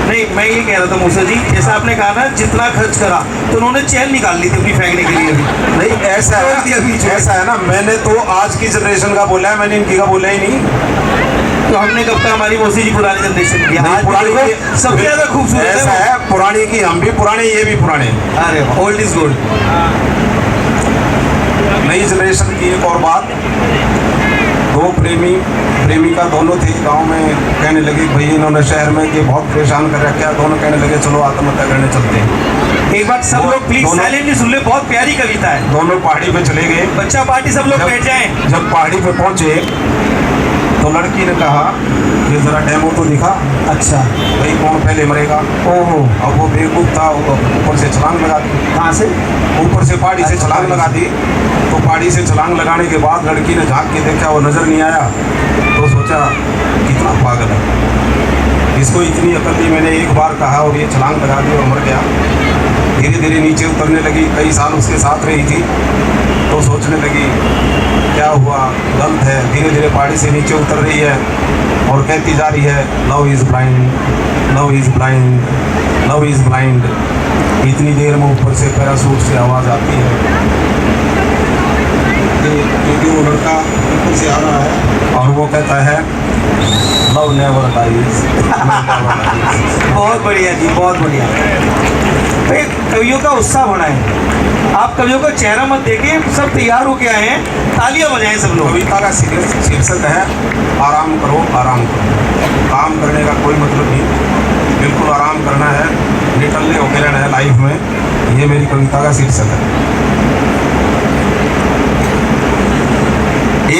नहीं, मैं ये कह रहा था मूसा जी, जैसा आपने कहा ना जितना खर्च करा, तो उन्होंने चैन निकाल ली थी अपनी फेंकने के लिए। नहीं ऐसा है, ऐसा है ना, मैंने तो आज की जनरेशन का बोला है, मैंने इनकी का बोला ही नहीं। तो हमने कब तक हमारी मौसी जी पुरानी जनरेशन की, आज पुरानी देखो सबसे ज्यादा खूबसूरत ऐसा है, पुरानी की हम भी पुराने, ये भी पुराने। अरे ओल्ड इज गोल्ड। नई जनरेशन की एक और बात, दो प्रेमी प्रेमिका दोनों थे गांव में, कहने लगे भाई इन्होंने शहर में कि बहुत परेशान कर रखा है। दोनों कहने लगे चलो आत्महत्या करने चलते हैं। एक बार सब लोग प्लीज दोनों- साइलेंटली सुन ले, बहुत प्यारी कविता है। दोनों पहाड़ी पे चले गए। बच्चा पार्टी सब लोग बैठ जाएं। जब पहाड़ी पे पहुंचे तो लड़की ने कहा ये जरा डेमो तो दिखा। अच्छा, भाई कौन पहले मरेगा। ओहो, अब वो बेवकूफ था, वो ऊपर से छलांग लगा दी। कहाँ से? ऊपर से पहाड़ी से अच्छा, छलांग पहाड़ी लगा दी। तो पहाड़ी से छलांग लगाने के बाद लड़की ने झांक के देखा, वो नजर नहीं आया। तो सोचा कितना पागल है, इसको इतनी अकल थी, मैंने एक बार कहा और ये छलांग लगा दी और मर गया। धीरे धीरे नीचे उतरने लगी, कई साल उसके साथ रही थी। तो सोचने लगी क्या हुआ, गलत है। धीरे धीरे पहाड़ी से नीचे उतर रही है और कहती जा रही है love is blind, love is blind, love is blind. इतनी देर में ऊपर से पैराशूट से आवाज़ आती है क्योंकि वो लड़का ऊपर से आ रहा है और वो कहता है लव नेवर डाइज। बहुत बढ़िया जी, बहुत बढ़िया। भाई कवियों का उत्साह होना है। आप कवियों का चेहरा मत देखिए, सब तैयार होके आए हैं, तालियां बजाएं सब लोग। कविता का शीर्षक है आराम करो, आराम करो। काम करने का कोई मतलब नहीं, बिल्कुल आराम करना है, निटल्ले होके रहना है लाइफ में। ये मेरी कविता का शीर्षक है।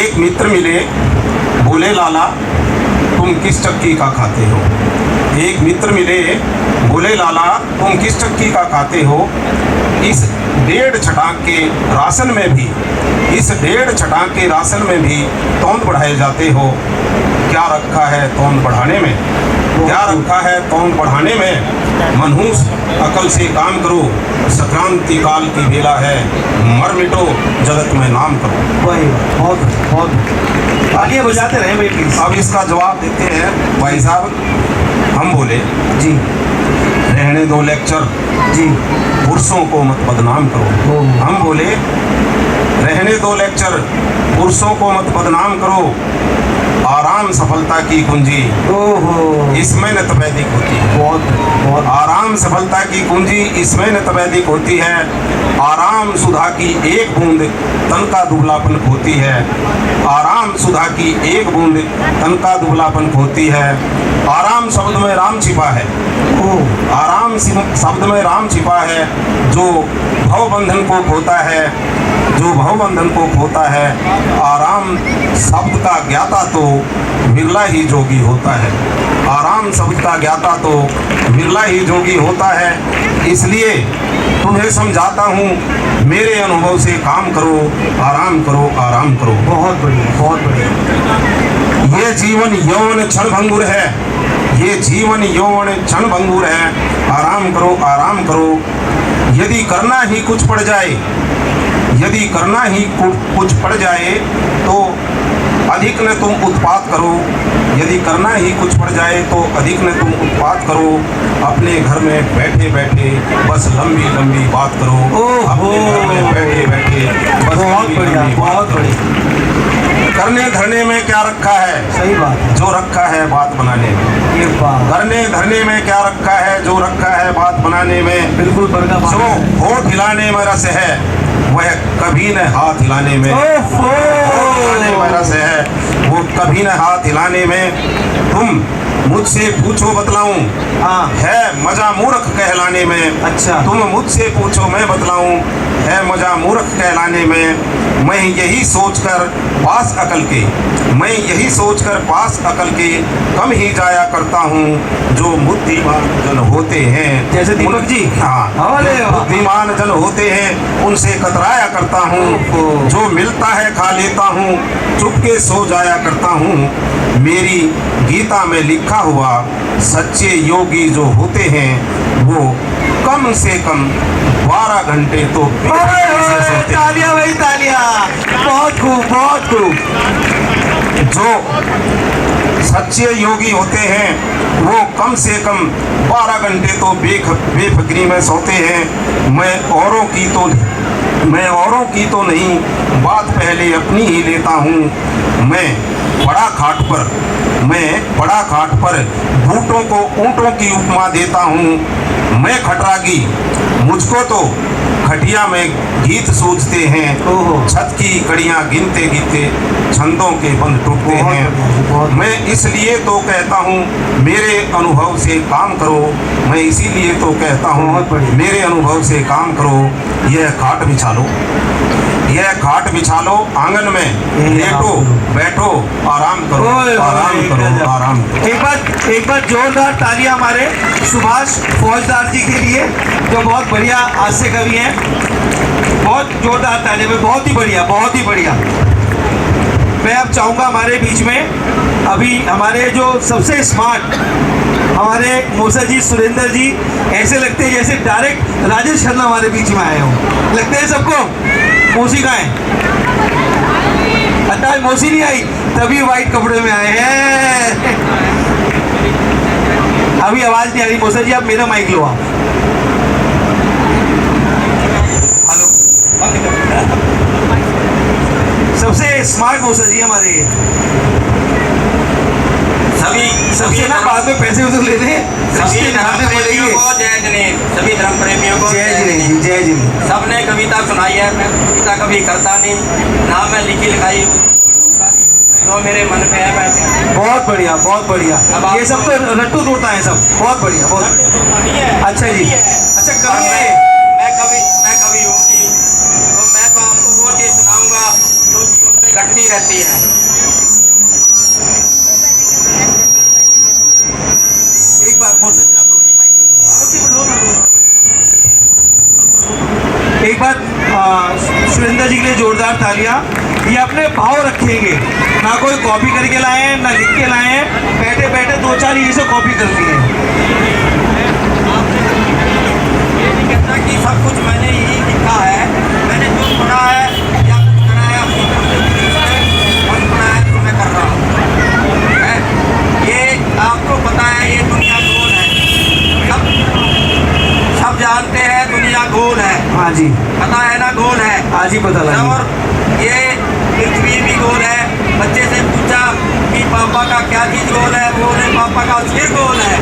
एक मित्र मिले, बोले लाला तुम किस चक्की का खाते हो। एक मित्र मिले, बोले लाला तुम किस चक्की का खाते हो। इस 1.5 छटाक के राशन में भी, इस 1.5 छटाक के राशन में भी तौंद बढ़ाए जाते हो। क्या रखा है तौंद बढ़ाने में, क्या रखा है तौंद बढ़ाने में। मनहूस अकल से काम करो, संक्रांति काल की बेला है। मर मिटो जगत में नाम करो। वही, बहुत बहुत तालियां बजाते रहे भाई प्लीज। अब इसका जवाब देते हैं भाई साहब। हम बोले जी रहने दो लेक्चर, जी, पुरुषों को मत बदनाम करो। ओह। हम बोले रहने दो लेक्चर, पुरुषों को मत बदनाम करो। आराम सफलता की कुंजी, ओहो, इसमें नतवैदिक होती है। बहुत बहुत आराम सफलता की कुंजी इसमें नतवैदिक होती है। आराम सुधा की एक बूंद तन का दुबलापन खोती है। आराम सुधा की एक बूंद तन का दुबलापन खोती है। आराम शब्द में राम छिपा है। ओह, आराम शब्द में राम छिपा है, जो भवबंधन को खोता है, जो भवबंधन को खोता है। आराम शब्द का ज्ञाता तो बिरला ही जोगी होता है। आराम शब्द का ज्ञाता तो बिरला ही जोगी होता है। इसलिए तुम्हें समझाता हूँ, मेरे अनुभव से काम करो, आराम करो, आराम करो। बहुत बढ़िया, बहुत बढ़िया। ये जीवन यौन क्षणभंगुर है, ये जीवन यौन क्षणभंगुर है। आराम करो, आराम करो। यदि करना ही कुछ पड़ जाए, यदि करना ही कुछ पड़ जाए तो अधिक न तुम उत्पात करो। यदि करना ही कुछ पड़ जाए तो अधिक न तुम उत्पात करो। अपने घर में बैठे बैठे बस लंबी लंबी बात करो। ओहो। अपने घर में बैठे बैठे बस बहुत लंबी बढ़िया, लंबी बात बहुत करो। बढ़िया, करने धरने में क्या रखा है, सही बात है। जो रखा है बात बनाने में। ये बात करने धरने में क्या रखा है, जो रखा है बात बनाने में। बिल्कुल बरगा बात जो है। होठ हिलाने में रस है, वह कभी न हाथ हिलाने में। ओहो। होठ हिलाने में रस है, वो कभी न हाथ हिलाने में। तुम मुझसे पूछो बतलाऊं, हाँ, है मजा मूर्ख कहलाने में। अच्छा। तुम मुझसे पूछो मैं बतलाऊं, है मजा मूर्ख कहलाने में। मैं यही सोचकर पास अकल के, मैं यही सोचकर पास अकल के कम ही जाया करता हूँ। जो बुद्धिमान जन होते हैं, जैसे दीपक जी। हाँ, अरे जो वाह। बुद्धिमान जन होते हैं उनसे कतराया करता हूँ। ओहो। जो मिलता है खा लेता हूँ, चुपके सो जाया करता हूँ। मेरी गीता में लिखा हुआ सच्चे योगी जो होते हैं वो कम से कम 12 घंटे तो ओए, से सोते हैं। तालियां भाई, तालियां। बहुत खूब, बहुत खूब। जो सच्चे योगी होते हैं वो कम से कम 12 घंटे तो बेफिक्री में सोते हैं। मैं औरों की तो नहीं, बात पहले अपनी ही लेता हूँ। मैं बड़ा खाट पर बूटों को ऊँटों की उपमा देता हूँ। मैं खटरागी, मुझको तो खटिया में गीत सूझते हैं, छत की कड़ियां गिनते गिनते छंदों के बंध टूटते हैं। मैं इसलिए तो कहता हूँ मेरे अनुभव से काम करो, मैं इसीलिए तो कहता हूँ मेरे अनुभव से काम करो। यह खाट बिछा लो, यह खाट बिछा लो, आंगन में लेटो बैठो, आराम करो, आराम करो, आराम करो। एक बार जोरदार तालियां हमारे सुभाष फौजदार जी के लिए, जो बहुत बढ़िया हास्य कवि हैं। बहुत जोरदार तालियां में, बहुत ही बढ़िया, बहुत ही बढ़िया। मैं अब चाहूँगा हमारे बीच में अभी हमारे जो सबसे स्मार्ट हमारे मौसा जी, सुरेंद्र जी, ऐसे लगते हैं जैसे डायरेक्ट राजेश खन्ना हमारे बीच में आए हो। लगते हैं सबको। मौसी कहाँ है? अच्छा, मौसी नहीं आई, तभी वाइट कपड़े में आए हैं। अभी आवाज नहीं आ रही। मौसा जी, आप मेरा माइक लो। आप हेलो, सबसे स्मार्ट मौसा जी हमारे। सबसे ना बाद में पैसे उधर ले रहे हैं। सभी धर्म प्रेमियों को जय जनेन, सभी धर्म प्रेमियों को जय जनेन, जय जनेन। सबने कविता सुनाई है, मैं कविता कभी करता नहीं, ना मैं लिखी लिखाई हूँ, जो मेरे मन पे है मैं। बहुत बढ़िया, बहुत बढ़िया। ये सब तो रट्टू तोड़ता है सब। बहुत बढ़िया, बहुत। अच्छा जी, अच्छा कवि है। मैं कवि हूँ जी, तो मैं तो आपको वो चीज़ सुनाऊंगा जो जीवन में घटती रहती है। एक बार एक बार सुरेंद्र जी के लिए जोरदार तालियां। ये अपने भाव रखेंगे, ना कोई कॉपी करके लाए हैं ना लिख के लाए हैं, बैठे बैठे दो चार ये से कॉपी कर लिए हैं। ये नहीं कहता कि सब कुछ मैंने यही लिखा है, मैंने जो पढ़ा है या कुछ करा है अपनी तरफ से मन पढ़ा है तो मैं कर रहा हूँ। ये आपको पता है ये दुनिया गोल है, सब जानते हैं दुनिया गोल है। हाँ जी, पता है ना गोल है। आज ही पता लगा। और ये पृथ्वी भी गोल है। बच्चे से पूछा कि पापा का क्या चीज़ गोल है, बोले पापा का सिर गोल है।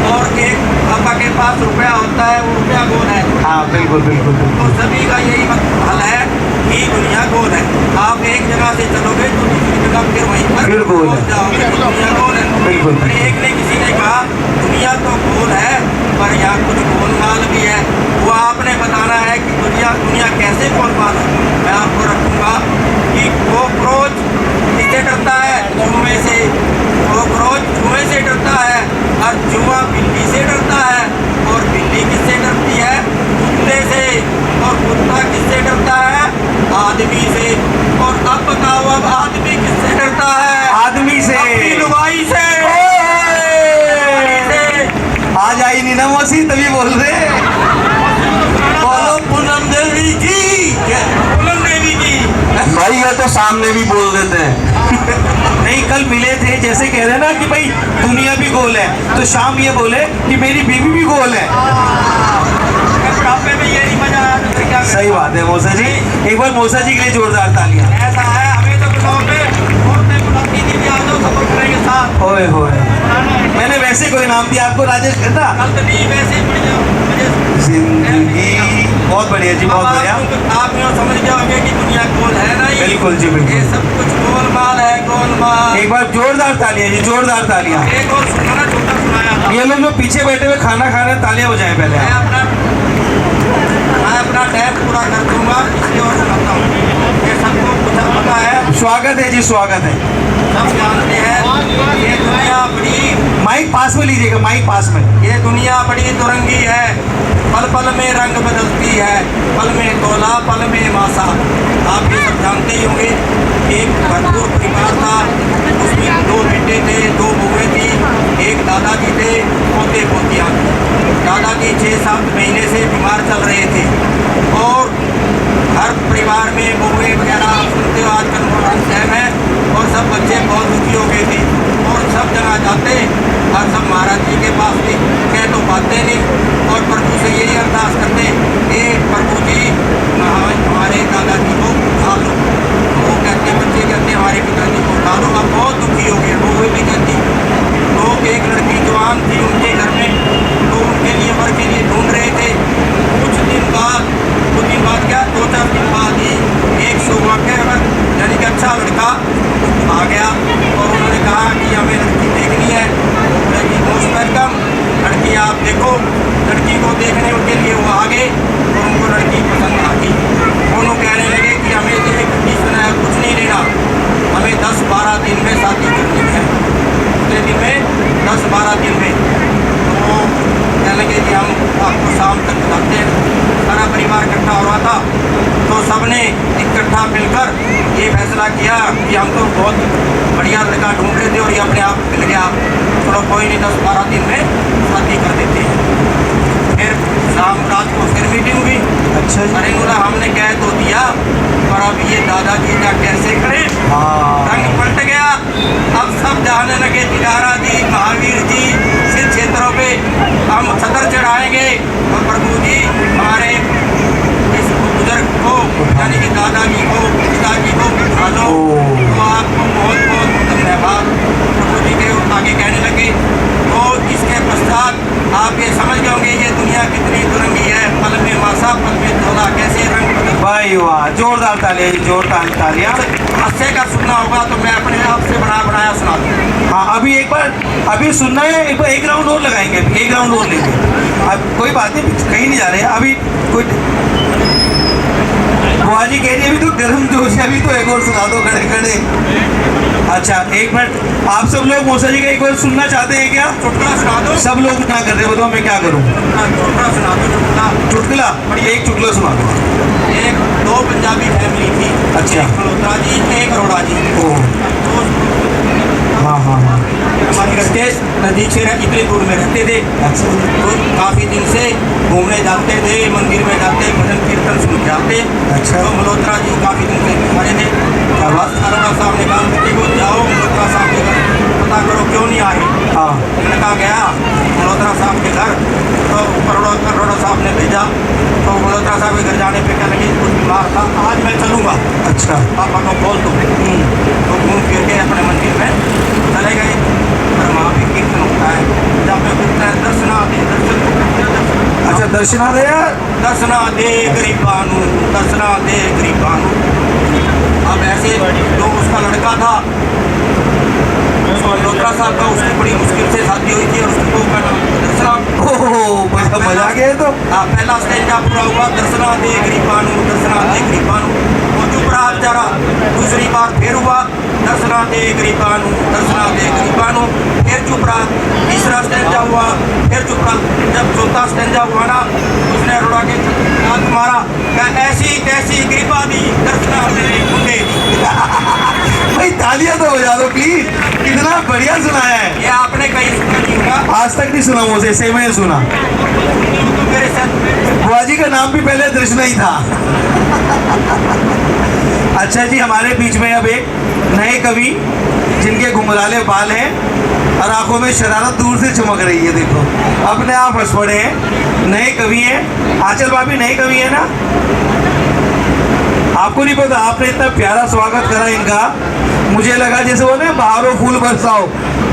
और एक पापा के पास रुपया होता है, वो रुपया गोल है। हाँ बिल्कुल बिल्कुल बिल्कुल। तो सभी का यही हल है कि दुनिया गोल है। आप एक जगह से चलोगे तो दूसरी जगह फिर वहीं पर फिर गोल है। जाओगे तो दुनिया गोल है। बिल्कुल। और एक ने किसी ने कहा दुनिया तो गोल है पर यहाँ कुछ गोलमाल भी है, वो आपने बताना है कि दुनिया कैसे गोलमाल है। मैं आपको रखूँगा कि कॉकरोच किससे डरता है? जुए से। कॉकरोच जुए से डरता है और जुआ बिल्ली से डरता है, और बिल्ली किससे डरती है? कुत्ते से। और कुत्ता किससे डरता है? आदमी से। और अब बताओ अब आदमी किससे डरता है? आदमी से। अपनी लुगाई से। आज आई नीना मौसी तभी बोल रहे। बोलो पूनम देवी की। पूनम देवी की। भाई ये तो सामने भी बोल देते हैं। नहीं, कल मिले थे, जैसे कह रहे ना कि भाई दुनिया भी गोल है, तो शाम ये बोले कि मेरी बीवी भी गोल है। बुढ़ापे में ये नहीं मजा आया तो फिर क्या करें? सही बात है मौसा जी। एक बार मौसा जी के लिए जोरदार तालियां। ऐसा है, हमें तो बुढ़ापे औरतें बुलाती थी कि आ जाओ सपोर्ट करेंगे साथ। ओए होए, मैंने वैसे कोई नाम दिया आपको, राजेश खन्ना। कल तो नहीं, वैसे ही बढ़िया जिंदगी। बहुत बढ़िया जी, बहुत बढ़िया। आप यूँ समझ जाओगे कि दुनिया गोल है ना। बिल्कुल जी, बिल्कुल। ये सब कुछ गोलमाल है, गोलमाल। एक बार जोरदार तालियां जी, जोरदार तालियां। एक और सुनाना, छोटा सुनाया था। ये लोग जो पीछे बैठे हुए खाना खा रहे हैं, तालियां बजाएं पहले मैं आप। अपना टैब पूरा कर दूंगा, इसलिए और सुनाता हूँ। ये सबको कुछ पता है, स्वागत है जी, स्वागत है। सब जानते हैं। ये दुनिया बड़ी, माइक पास में लीजिएगा, माइक पास में। ये दुनिया बड़ी दुरंगी है, पल पल में रंग बदलती है, पल में तोला पल में मासा। आप ये सब जानते ही होंगे। एक भरपूर परिवार था, उसमें 2 बेटे थे, 2 बहुएं थी, एक दादाजी थे, पोते पोतियाँ। दादाजी 6-7 महीने से बीमार चल रहे थे, और हर परिवार में बहुएं वगैरह सुनते हो आजकल मॉडर्न टाइम है, और सब बच्चे बहुत दुखी हो गए थे, और सब जगह जाते और सब महाराज जी के पास थे। कह तो पाते नहीं, और प्रभु से यही अरदास करते, हे प्रभु जी हमारे दादाजी को उठा लो। वो कहते, बच्चे कहते हमारे पिताजी को उठा लो। अब बहुत दुखी हो गए। बहुएं भी कहती, तो एक लड़की जवान थी उनके घर में, तो उनके लिए वर के लिए ढूंढ रहे थे। कुछ दिन बाद दिन में 10-12 दिन में। तो कहने लगे कि हम आपको शाम तक बताते हैं। सारा परिवार इकट्ठा हो रहा था, तो सबने इकट्ठा मिलकर ये फैसला किया कि हम तो बहुत बढ़िया लड़का ढूंढ रहे थे और ये अपने आप मिल गया, चलो कोई नहीं 10-12 दिन में शादी कर देते हैं। फिर शाम रात को फिर मीटिंग हुई। अच्छा जी। अरे बोला हमने कह तो दिया, पर अब ये दादाजी का कैसे करें, रंग पलट गया। अब सब जाने लगे तिजारा जी, महावीर जी, सिर क्षेत्रों पे हम सदर चढ़ाएंगे और प्रभु जी हमारे इस बुजुर्ग को यानी कि दादाजी को, पिताजी को बिठा लो। तो आपको बहुत बहुत धन्यवाद। प्रभु जी के आगे कहने लगे। तो इसके पश्चात आप ये समझ गए होंगे ये दुनिया कितनी दुरंगी है, पल में मासा पल में तोला, कैसे रंग बदल। भाई वाह, जोरदार तालियां जी, जोरदार तालियां। हास्य का सुनना होगा तो मैं अपने आप से बनाया सुना दूँ। हाँ, अभी एक बार अभी सुनना है, एक बार एक राउंड और लगाएंगे, एक राउंड और लेंगे। अब कोई बात नहीं, कहीं नहीं जा रहे हैं अभी। कोई बुआ जी कह रही है अभी तो गर्म जोश है, अभी तो एक और सुना दो खड़े खड़े। अच्छा एक मिनट, आप सब लोग मौसा जी का एक बार सुनना चाहते हैं क्या? चुटकुला सुना दो। सब लोग क्या कर रहे हैं, बताओ मैं क्या करूँ? चुटकुला सुना दो। चुटकुला चुटकुला, एक चुटकुला सुना दो। दो पंजाबी फैमिली थी। अच्छा। एक मल्होत्रा जी, एक अरोड़ा जी। ओह, हाँ हाँ हाँ, हमारे घर के नज़दीक से इतने दूर में रहते थे। अच्छा। तो काफ़ी दिन से घूमने जाते थे, मंदिर में जाते, भजन कीर्तन सुन के आते। अच्छा। तो मल्होत्रा जी काफ़ी दिन से बीमार थे। अरोड़ा साहब ने कहा बेटी को जाओ मल्होत्रा साहब के घर पता करो क्यों नहीं आए। हाँ। लड़का गया मल्होत्रा साहब के घर, तो अरोड़ा साहब ने भेजा। तो मल्होत्रा साहब के घर जाने पे क्या लगी कुछ बीमार था, आज मैं चलूँगा। अच्छा। पापा को बोल दो। तो घूम फिर के अपने मंदिर में चले गए। और वहाँ पे कीर्तन होता है, जब मैं पूछता है दर्शना दे दर्शन। अच्छा, दर्शना दे यार। दर्शना दे गरीबानू, दर्शना दे गरीबानू। अब ऐसे जो उसका लड़का था मल्होत्रा साहब का, उसकी बड़ी मुश्किल से शादी हुई थी और उसको दर्शना। ओह, मजा आ गया तो। हाँ, पहला स्टेज पूरा हुआ, दर्शना दे गरीबानू, दर्शना दे गरीबानू। वो चुप रहा बेचारा। दूसरी बार फिर हुआ, दर्शना दे गरीबानू, दर्शना दे गरीबानू। फिर चुप रहा। तीसरा स्टेंजा हुआ, फिर चुप रहा। जब चौथा स्टेंजा हुआ ना, उसने अरोड़ा के हाथ मारा, कहा ऐसी कैसी गरीबा दी, दर्शना दे मुंडे दी। भाई तालियां तो बजा दो प्लीज, कितना बढ़िया सुनाया है। ये आपने कहीं सुना नहीं होगा। आज तक नहीं सुना मुझे, से मैंने सुना। मेरे साथ बुआ जी का नाम भी पहले दर्शना ही था। अच्छा जी, हमारे बीच में अब एक नए कवि जिनके घुंघराले बाल हैं और आंखों में शरारत दूर से चमक रही है, देखो अपने आप हंस पड़े हैं। नए कवि हैं, आंचल भाभी नए कवि है ना? आपको नहीं पता, आपने इतना प्यारा स्वागत करा इनका, मुझे लगा जैसे वो ना बहारो फूल बरसाओ,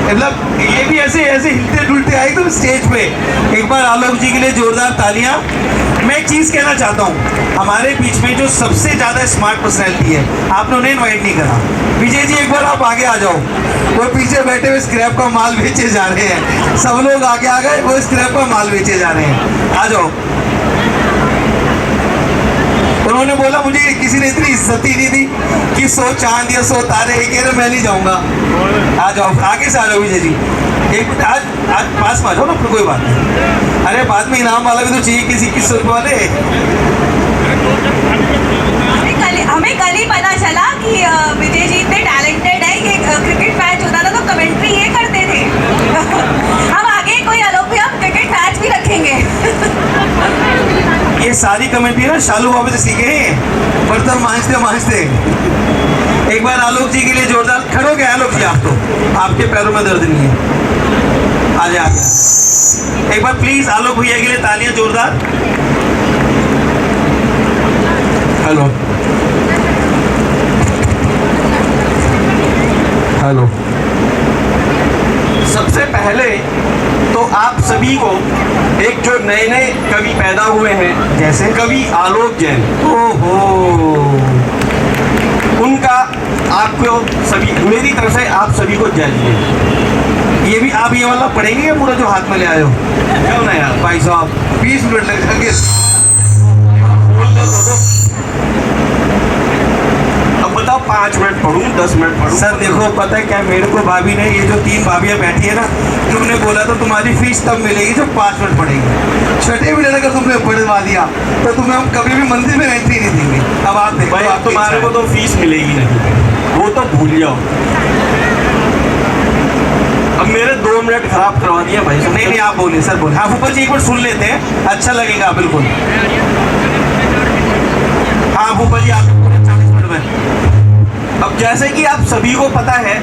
मतलब ये भी ऐसे ऐसे हिलते डुलते आए तुम स्टेज पे। एक बार आलोक जी के लिए जोरदार तालियां। मैं एक चीज़ कहना चाहता हूँ, हमारे बीच में जो सबसे ज़्यादा स्मार्ट पर्सनैलिटी है, आपने उन्हें इन्वाइट नहीं करा। विजय जी एक बार आप आगे आ जाओ, वो पीछे बैठे हुए स्क्रैप का माल बेचे जा रहे हैं। सब लोग आगे आ गए, वो स्क्रैप का माल बेचे जा रहे हैं। आ जाओ। उन्होंने बोला मुझे किसी ने इतनी इज्जत ही नहीं दी कि 100 चांद या 100 तारे, कह रहे मैं नहीं जाऊंगा। आ जाओ, आगे से आ जाओ विजय जी। एक मिनट, आज पास में आ जाओ ना, कोई बात नहीं। अरे बाद में इनाम वाला भी तो चाहिए, किसी 2100 रुपये वाले। हमें कल ही पता चला कि विजय जी इतने टैलेंटेड है। ये क्रिकेट मैच होता था तो कमेंट्री ये करते थे। हम आगे कोई आलोक भी हम क्रिकेट मैच भी रखेंगे। ये सारी कमेंट्री ना शालू बाबू से सीखे हैं, बर्तन मांजते मांजते। एक बार आलोक जी के लिए जोरदार खड़े हो गए। आलोक जी आप तो, आपके पैरों में दर्द नहीं है, आ जाए। एक बार प्लीज आलोक भैया के लिए तालियां जोरदार। Hello hello. सबसे पहले तो आप सभी को, एक जो नए नए कवि पैदा हुए हैं जैसे कवि आलोक जैन, ओहो, उनका आपको सभी, मेरी तरफ से आप सभी को जय जी। ये भी आप ये वाला पढ़ेंगे या पूरा जो हाथ में ले आए हो? क्यों ना यार भाई साहब 20 मिनट लग जाएंगे। अब बताओ 5 मिनट पढ़ूं, 10 मिनट पढ़ूं। सर देखो, पता है क्या, मेरे को भाभी ने, ये जो 3 भाभियाँ बैठी है ना, तुमने बोला तो तुम्हारी फीस तब मिलेगी जब 5 मिनट पढ़ेगी। छठे मिनट अगर तुमने पढ़वा दिया तो तुम्हें हम कभी भी मंदिर में एंट्री नहीं देंगे। अब आप देखो, भाई आप तुम्हारे को तो फीस मिलेगी नहीं, वो तो भूल जाओ। अब मेरे 2 मिनट खराब करवा दिया भाई साहब। नहीं नहीं, आप बोलिए सर, बोलिए। हाँ फूफा जी, एक बार सुन लेते हैं, अच्छा लगेगा बिल्कुल। हाँ फूफा जी, आप 40 मिनट में। अब जैसे कि आप सभी को पता है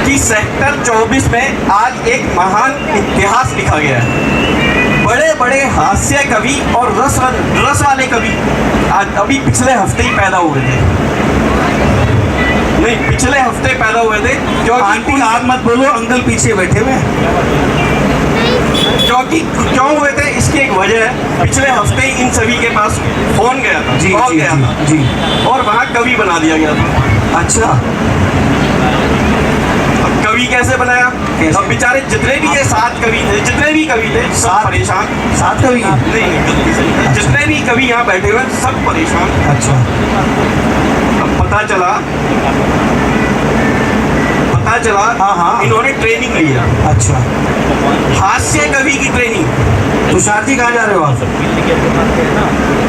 कि सेक्टर 24 में आज एक महान इतिहास लिखा गया है। बड़े बड़े हास्य कवि और रस वाले कवि आज अभी पिछले हफ्ते ही पैदा हुए थे। नहीं, पिछले हफ्ते पैदा हुए थे। आंटी आप मत बोलो, अंकल पीछे बैठे हुए हैं। क्योंकि क्यों हुए थे इसकी एक वजह है। पिछले हफ्ते ही इन सभी के पास फोन गया था, जी कॉल जी गया था जी। और वहाँ कवि बना दिया गया था। अच्छा, अब कवि कैसे बनाया? अब बेचारे जितने भी ये 7 कवि थे, जितने भी कवि थे, सब परेशान। 7 कवि? नहीं, गलती से नहीं। जितने भी कवि यहाँ बैठे हुए हैं, सब परेशान। अच्छा, अब पता चला हाँ, हाँ। इन्होंने ट्रेनिंग लिया, अच्छा। हास्य कवि की ट्रेनिंग। तुषार जी कहाँ जा रहे हो आप?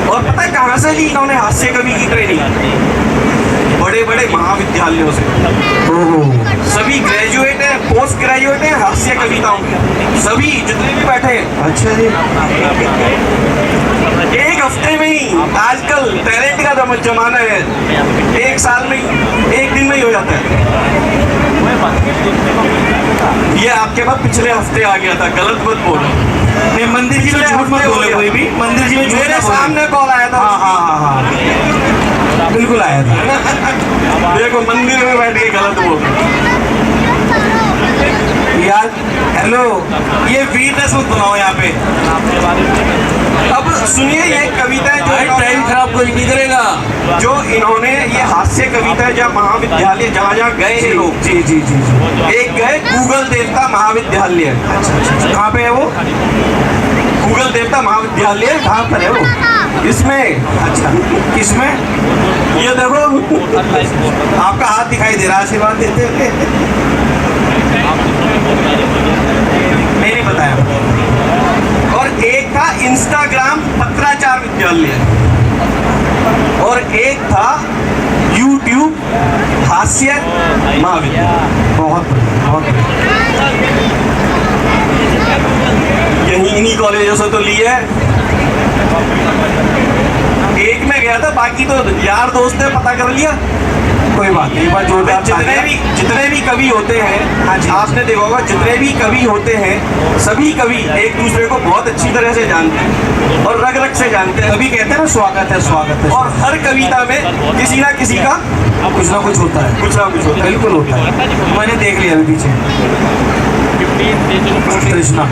और पता है कहाँ से ली इन्होंने हास्य कवि की ट्रेनिंग? बड़े बड़े महाविद्यालयों से। सभी ग्रेजुएट हैं, पोस्ट ग्रेजुएट हैं हास्य कविताओं के, सभी जितने भी बैठे हैं। अच्छा जी। एक हफ्ते में ही, आजकल टैलेंट का जमाना है, 1 साल में ही, 1 दिन में ही हो जाता है। ये आपके पास पिछले हफ्ते आ गया था, गलत मत बोलो। नहीं, मंदिर जी में झूठ मत बोले कोई भी, मंदिर जी में झूठ मेरे मत बोले। सामने कॉल आया था। हाँ हाँ हाँ हाँ, बिल्कुल आया था। देखो, मंदिर में बैठ के गलत बोल यार। हेलो, ये वीरनेस मत बनाओ यहाँ पे। अब सुनिए ये कविताएं टाइम खराब कोई नहीं करेगा। जो इन्होंने ये हास्य कविता जहाँ महाविद्यालय जहाँ जहाँ गए हैं लोग। जी जी जी जी। एक गए गूगल देवता महाविद्यालय। अच्छा, कहाँ पे है वो? गूगल देवता महाविद्यालय कहाँ पर है वो? इसमें। अच्छा, किसमें? ये देखो, आपका हाथ दिखाई दे रहा है, आशीर्वाद देते हुए। नहीं बताया। और एक था इंस्टाग्राम पत्राचार विद्यालय और एक था यूट्यूब हास्य महाविद्यालय। बहुत बढ़िया, बहुत बढ़िया। यही इन्हीं कॉलेजों से तो लिए है। एक में गया था, बाकी तो यार दोस्त ने पता कर लिया। कोई बात नहीं, बात जोरदार। जितने भी कवि होते हैं, हाँ जी, आपने देखा होगा, जितने भी कवि होते हैं, सभी कवि एक दूसरे को बहुत अच्छी तरह से जानते हैं और रग रग से जानते हैं। कभी कहते हैं ना, स्वागत है, स्वागत है। और हर कविता में किसी ना किसी का कुछ ना कुछ होता है, कुछ ना कुछ होता है। बिल्कुल होता है। मैंने देख लिया अभी पीछे कृष्णा।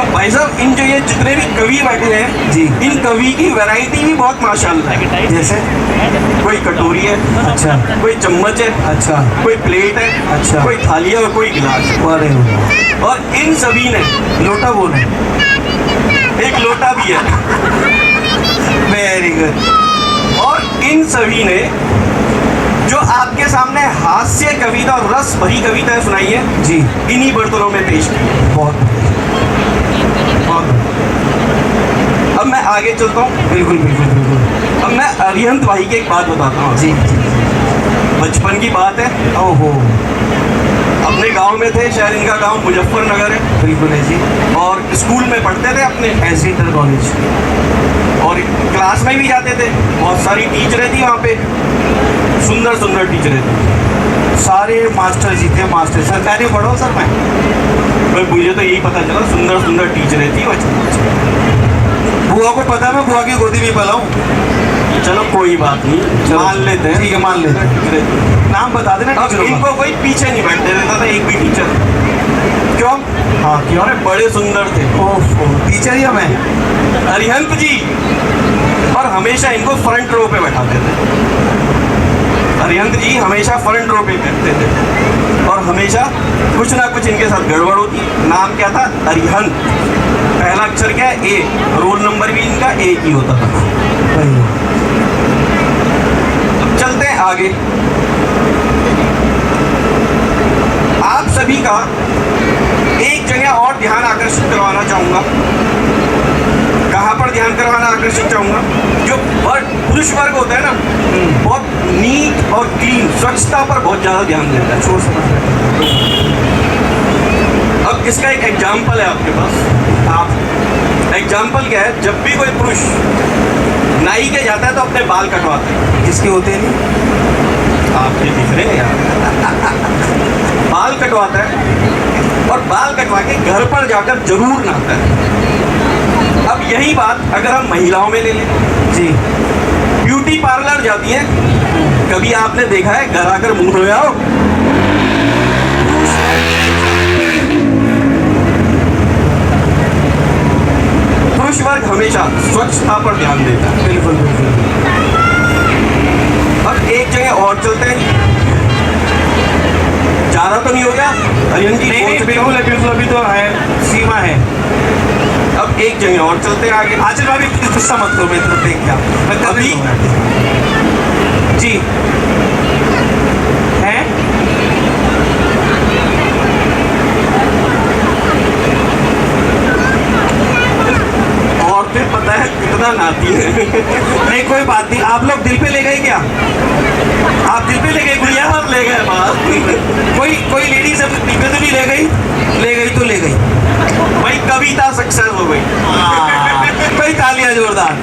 अब भाई साहब, इन जो ये जितने भी कवि बैठे हैं जी, इन कवि की वैरायटी भी बहुत माशाल्लाह है। जैसे कोई कटोरी है, अच्छा, कोई चम्मच है, अच्छा, कोई प्लेट है, अच्छा, कोई थाली है और कोई गिलास। अरे वाह। और इन सभी ने लोटा बोल है, एक लोटा भी है। Very good. और इन सभी ने जो आपके सामने हास्य कविता और रस भरी कविताएं सुनाई है जी, इन्हीं बर्तनों में पेश की। बहुत बहुत। अब मैं आगे चलता हूँ। बिल्कुल बिल्कुल बिल्कुल। अब मैं अरिहंत भाई की एक बात बताता हूँ। जी, बचपन की बात है। ओहो, अपने गांव में थे, शायद इनका गांव मुजफ्फरनगर है। बिल्कुल है जी। और स्कूल में पढ़ते थे अपने, एस इंटर कॉलेज। और क्लास में भी जाते थे। बहुत सारी टीचरें थी वहाँ पे, सुंदर सुंदर टीचरें थी। सारे मास्टर जी थे, मास्टर। सरकारी पढ़ो सर मैं। भाई मुझे तो यही पता चला, सुंदर सुंदर टीचरें थी बचपन। बुआ को पता है, मैं बुआ की गोदी में पला हूँ। चलो कोई बात नहीं, मान लेते हैं। ठीक है, मान लेते हैं। नाम बता देना अब टीचरों का। इनको कोई पीछे नहीं बैठने देता था एक भी टीचर। क्यों? हाँ, क्यों? अरे बड़े सुंदर थे। ओहो, टीचर ही हमें। अरिहंत जी। और हमेशा इनको फ्रंट रो पे बैठाते थे। अरिहंत जी हमेशा फ्रंट रो पे बैठते थे और हमेशा कुछ ना कुछ इनके साथ गड़बड़ होती। नाम क्या था? अरिहंत। पहला अक्षर क्या है? ए। रोल नंबर भी इनका एक ही होता था। अब चलते हैं आगे आप सभी का एक जगह और ध्यान आकर्षित करवाना चाहूंगा। कहाँ पर ध्यान करवाना आकर्षित चाहूंगा? जो पुरुष वर्ग होता है ना, बहुत नीट और क्लीन, स्वच्छता पर बहुत ज्यादा ध्यान देता है। छोड़ समझ अब इसका एक एग्जाम्पल है आपके पास। आप एग्जाम्पल क्या है? जब भी कोई पुरुष नाई के जाता है तो अपने बाल कटवाता है। किसके होते हैं? आपके दिख रहे हैं यार। बाल कटवाता है और बाल कटवा के घर पर जाकर जरूर नहाता है। अब यही बात अगर हम महिलाओं में ले लें जी, ब्यूटी पार्लर जाती हैं, कभी आपने देखा है घर आकर मुंह धोयाओ? पुरुष वर्ग हमेशा स्वच्छता पर ध्यान देता है। बिल्कुल बिल्कुल। अब एक जगह और चलते हैं। ज़्यादा तो नहीं हो गया अरियन जी? नहीं बिल्कुल है, बिल्कुल अभी तो है, सीमा है। अब एक जगह और चलते हैं आगे। आचल भाभी गुस्सा मत करो, मैं तरफ देख क्या मैं अभी जी है। और फिर पता है कितना नाती है। नहीं कोई बात नहीं, आप लोग दिल पे ले गए क्या? आप दिल पे ले गए गुड़िया? हम ले गए बात। कोई लेडीज अब दिल पे तो नहीं ले गई? ले गई तो ले गई भाई, कविता सक्सेस हो गई। कोई तालियां जोरदार।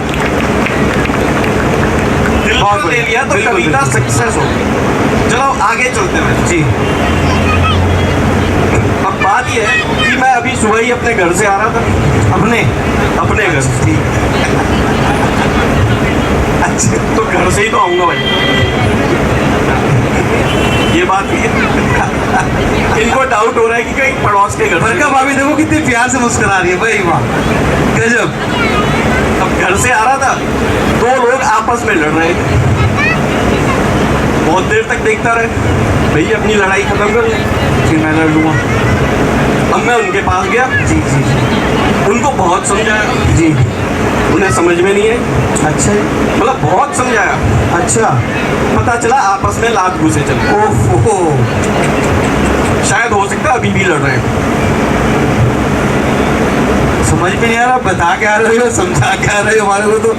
दिल को ले लिया तो कविता सक्सेस हो गई। चलो आगे चलते हैं जी। अब बात यह है कि मैं अभी सुबह ही अपने घर से आ रहा था। अपने घर से। ठीक। अच्छा, तो घर से ही तो आऊंगा भाई, ये बात भी है। इनको डाउट हो रहा है कि कहीं पड़ोस के घर। बरका भाभी देखो कितनी प्यार से मुस्कुरा रही है भाई, वाह गजब। अब घर से आ रहा था, दो लोग आपस में लड़ रहे थे। बहुत देर तक देखता रहे, भैया अपनी लड़ाई खत्म कर ले, फिर मैं लड़ लूँगा। अब मैं उनके पास गया। जी जी जी। उनको बहुत समझाया जी, उन्हें समझ में नहीं है। अच्छा मतलब बहुत समझाया। अच्छा। पता चला आपस में लात घुसे चले। ओहो, शायद हो सकता है अभी भी लड़ रहे हैं। समझ में नहीं आ रहा, बता क्या रहे हो, समझा क्या रहे हो हमारे को? तो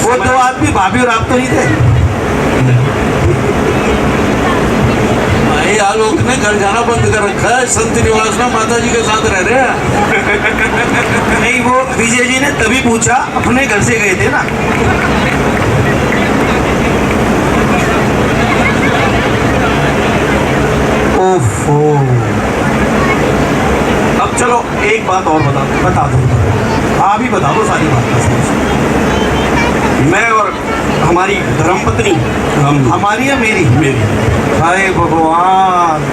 वो दो आदमी भाभी और आप तो नहीं थे? भाई आलोक ने घर जाना बंद कर रखा है, संत निवास में माता जी के साथ रह रहे हैं। नहीं, वो विजय जी ने तभी पूछा, अपने घर से गए थे ना। ओफो। अब चलो एक बात और बता दो। आप ही बता दो सारी बात। मैं और हमारी धर्मपत्नी, हमारी या मेरी? मेरी। हाय भगवान।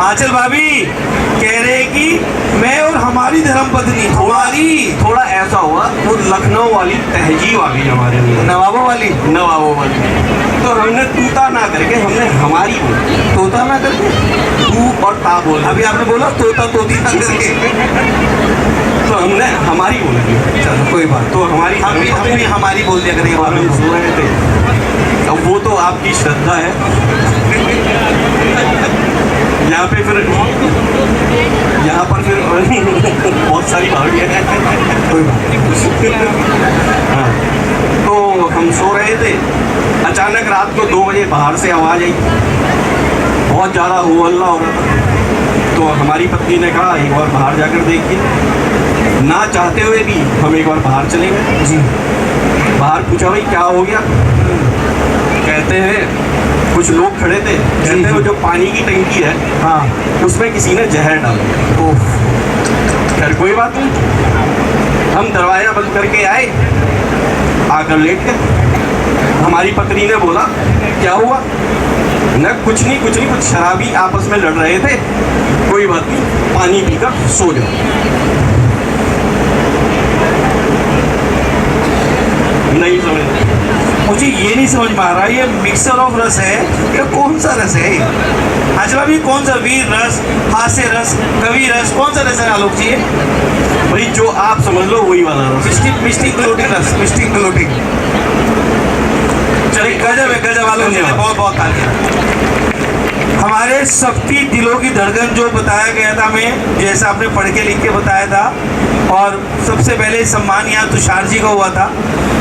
आंचल भाभी कह रहे हैं कि मैं और हमारी धर्मपत्नी। हमारी थोड़ा ऐसा हुआ, वो लखनऊ वाली तहजीब आ गई हमारे अंदर, नवाबों वाली। नवाबों वाली। तो हमने तूता ना करके हमने हमारी बोली। तोता ना करके तू और ता बोल। अभी आपने बोला तोता तोती ना करके, तो हमने हमारी बोली। चलो कोई बात। तो हमारी हम भी हमारी बोल दिया करेंगे। और हम सो रहे थे। अब वो तो आपकी श्रद्धा है। यहाँ पे फिर यहाँ पर फिर बहुत सारी भावियाँ हैं। कोई बात। हाँ, तो हम सो रहे थे, अचानक रात को 2 बजे बाहर से आवाज़ आई, बहुत ज़्यादा हो हल्ला हो रहा था। तो हमारी पत्नी ने कहा एक बार बाहर जाकर देखिए। ना चाहते हुए भी हम एक बार बाहर चले गए। जी। बाहर पूछा भाई क्या हो गया? कहते हैं कुछ लोग खड़े थे, कहते हैं वो जो पानी की टंकी है, हाँ, उसमें किसी ने जहर डाला। ओह, खैर कोई बात नहीं। हम दरवाज़ा बंद करके आए, आकर लेट गए। हमारी पत्नी ने बोला क्या हुआ? न कुछ नहीं कुछ शराबी आपस में लड़ रहे थे, कोई बात नहीं, पानी पीकर सो जाओ। नहीं समझ, मुझे ये नहीं समझ में आ रहा, ये मिक्सर ऑफ रस है या कौन कौन सा रस है ये? आचल भाभी कौन सा वीर रस, हास्य रस, कवि रस, कौन सा रस है आलोक जी? भाई जो आप समझ लो वही वाला रस। मिस्टिक ग्लोटिंग रस, मिस्टिक ग्लोटिंग। चलिए गजब है, गजब आलोक जी ने बहुत बहुत तालियां। हमारे सबकी दिलों की धड़कन जो बताया गया था हमें, जैसा आपने पढ़ के लिख के बताया था, और सबसे पहले सम्मान यहाँ तुषार जी को हुआ था।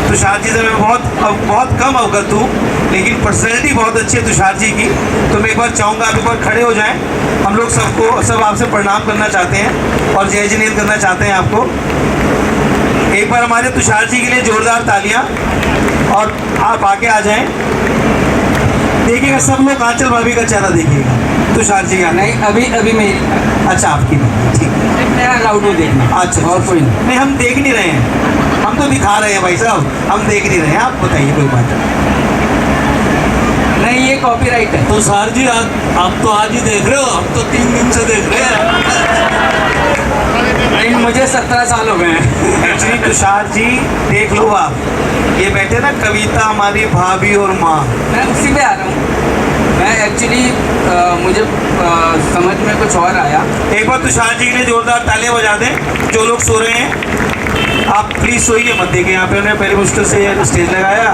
तुषार जी से मैं बहुत कम अवगत हूँ, लेकिन पर्सनैलिटी बहुत अच्छी है तुषार जी की। तो मैं एक बार चाहूँगा आप एक बार खड़े हो जाएं। हम लोग सब आपसे प्रणाम करना चाहते हैं और जय जिनेंद्र करना चाहते हैं आपको। एक बार हमारे तुषार जी के लिए जोरदार तालियाँ, और आप आके आ जाएं। देखिएगा सब लोग आंचल भाभी का चेहरा देखिएगा, तुषार जी का नहीं, अभी मेरी। अच्छा आपकी नहीं, ठीक है, मेरा अलाउड हो देखना। अच्छा और कोई नहीं। नहीं, हम देख नहीं रहे हैं, हम तो दिखा रहे हैं भाई साहब, हम देख नहीं रहे हैं। आप बताइए कोई बात नहीं, ये कॉपीराइट है। तो सर जी आप तो आज ही देख रहे हो, हम तो 3 दिन से देख रहे हैं। नहीं, मुझे 17 साल हो गए हैं। एक्चुअली तुषार जी देख लो आप, ये बैठे ना कविता हमारी भाभी और माँ। मैं उसी पे आ रहा हूँ। मैं एक्चुअली मुझे समझ में कुछ और आया। एक बार तुषार जी के लिए जोरदार तालियां बजा दें। जो लोग सो रहे हैं आप प्लीज सोइए मत। देखिए यहाँ पे उन्होंने पहले मुश्किल से स्टेज लगाया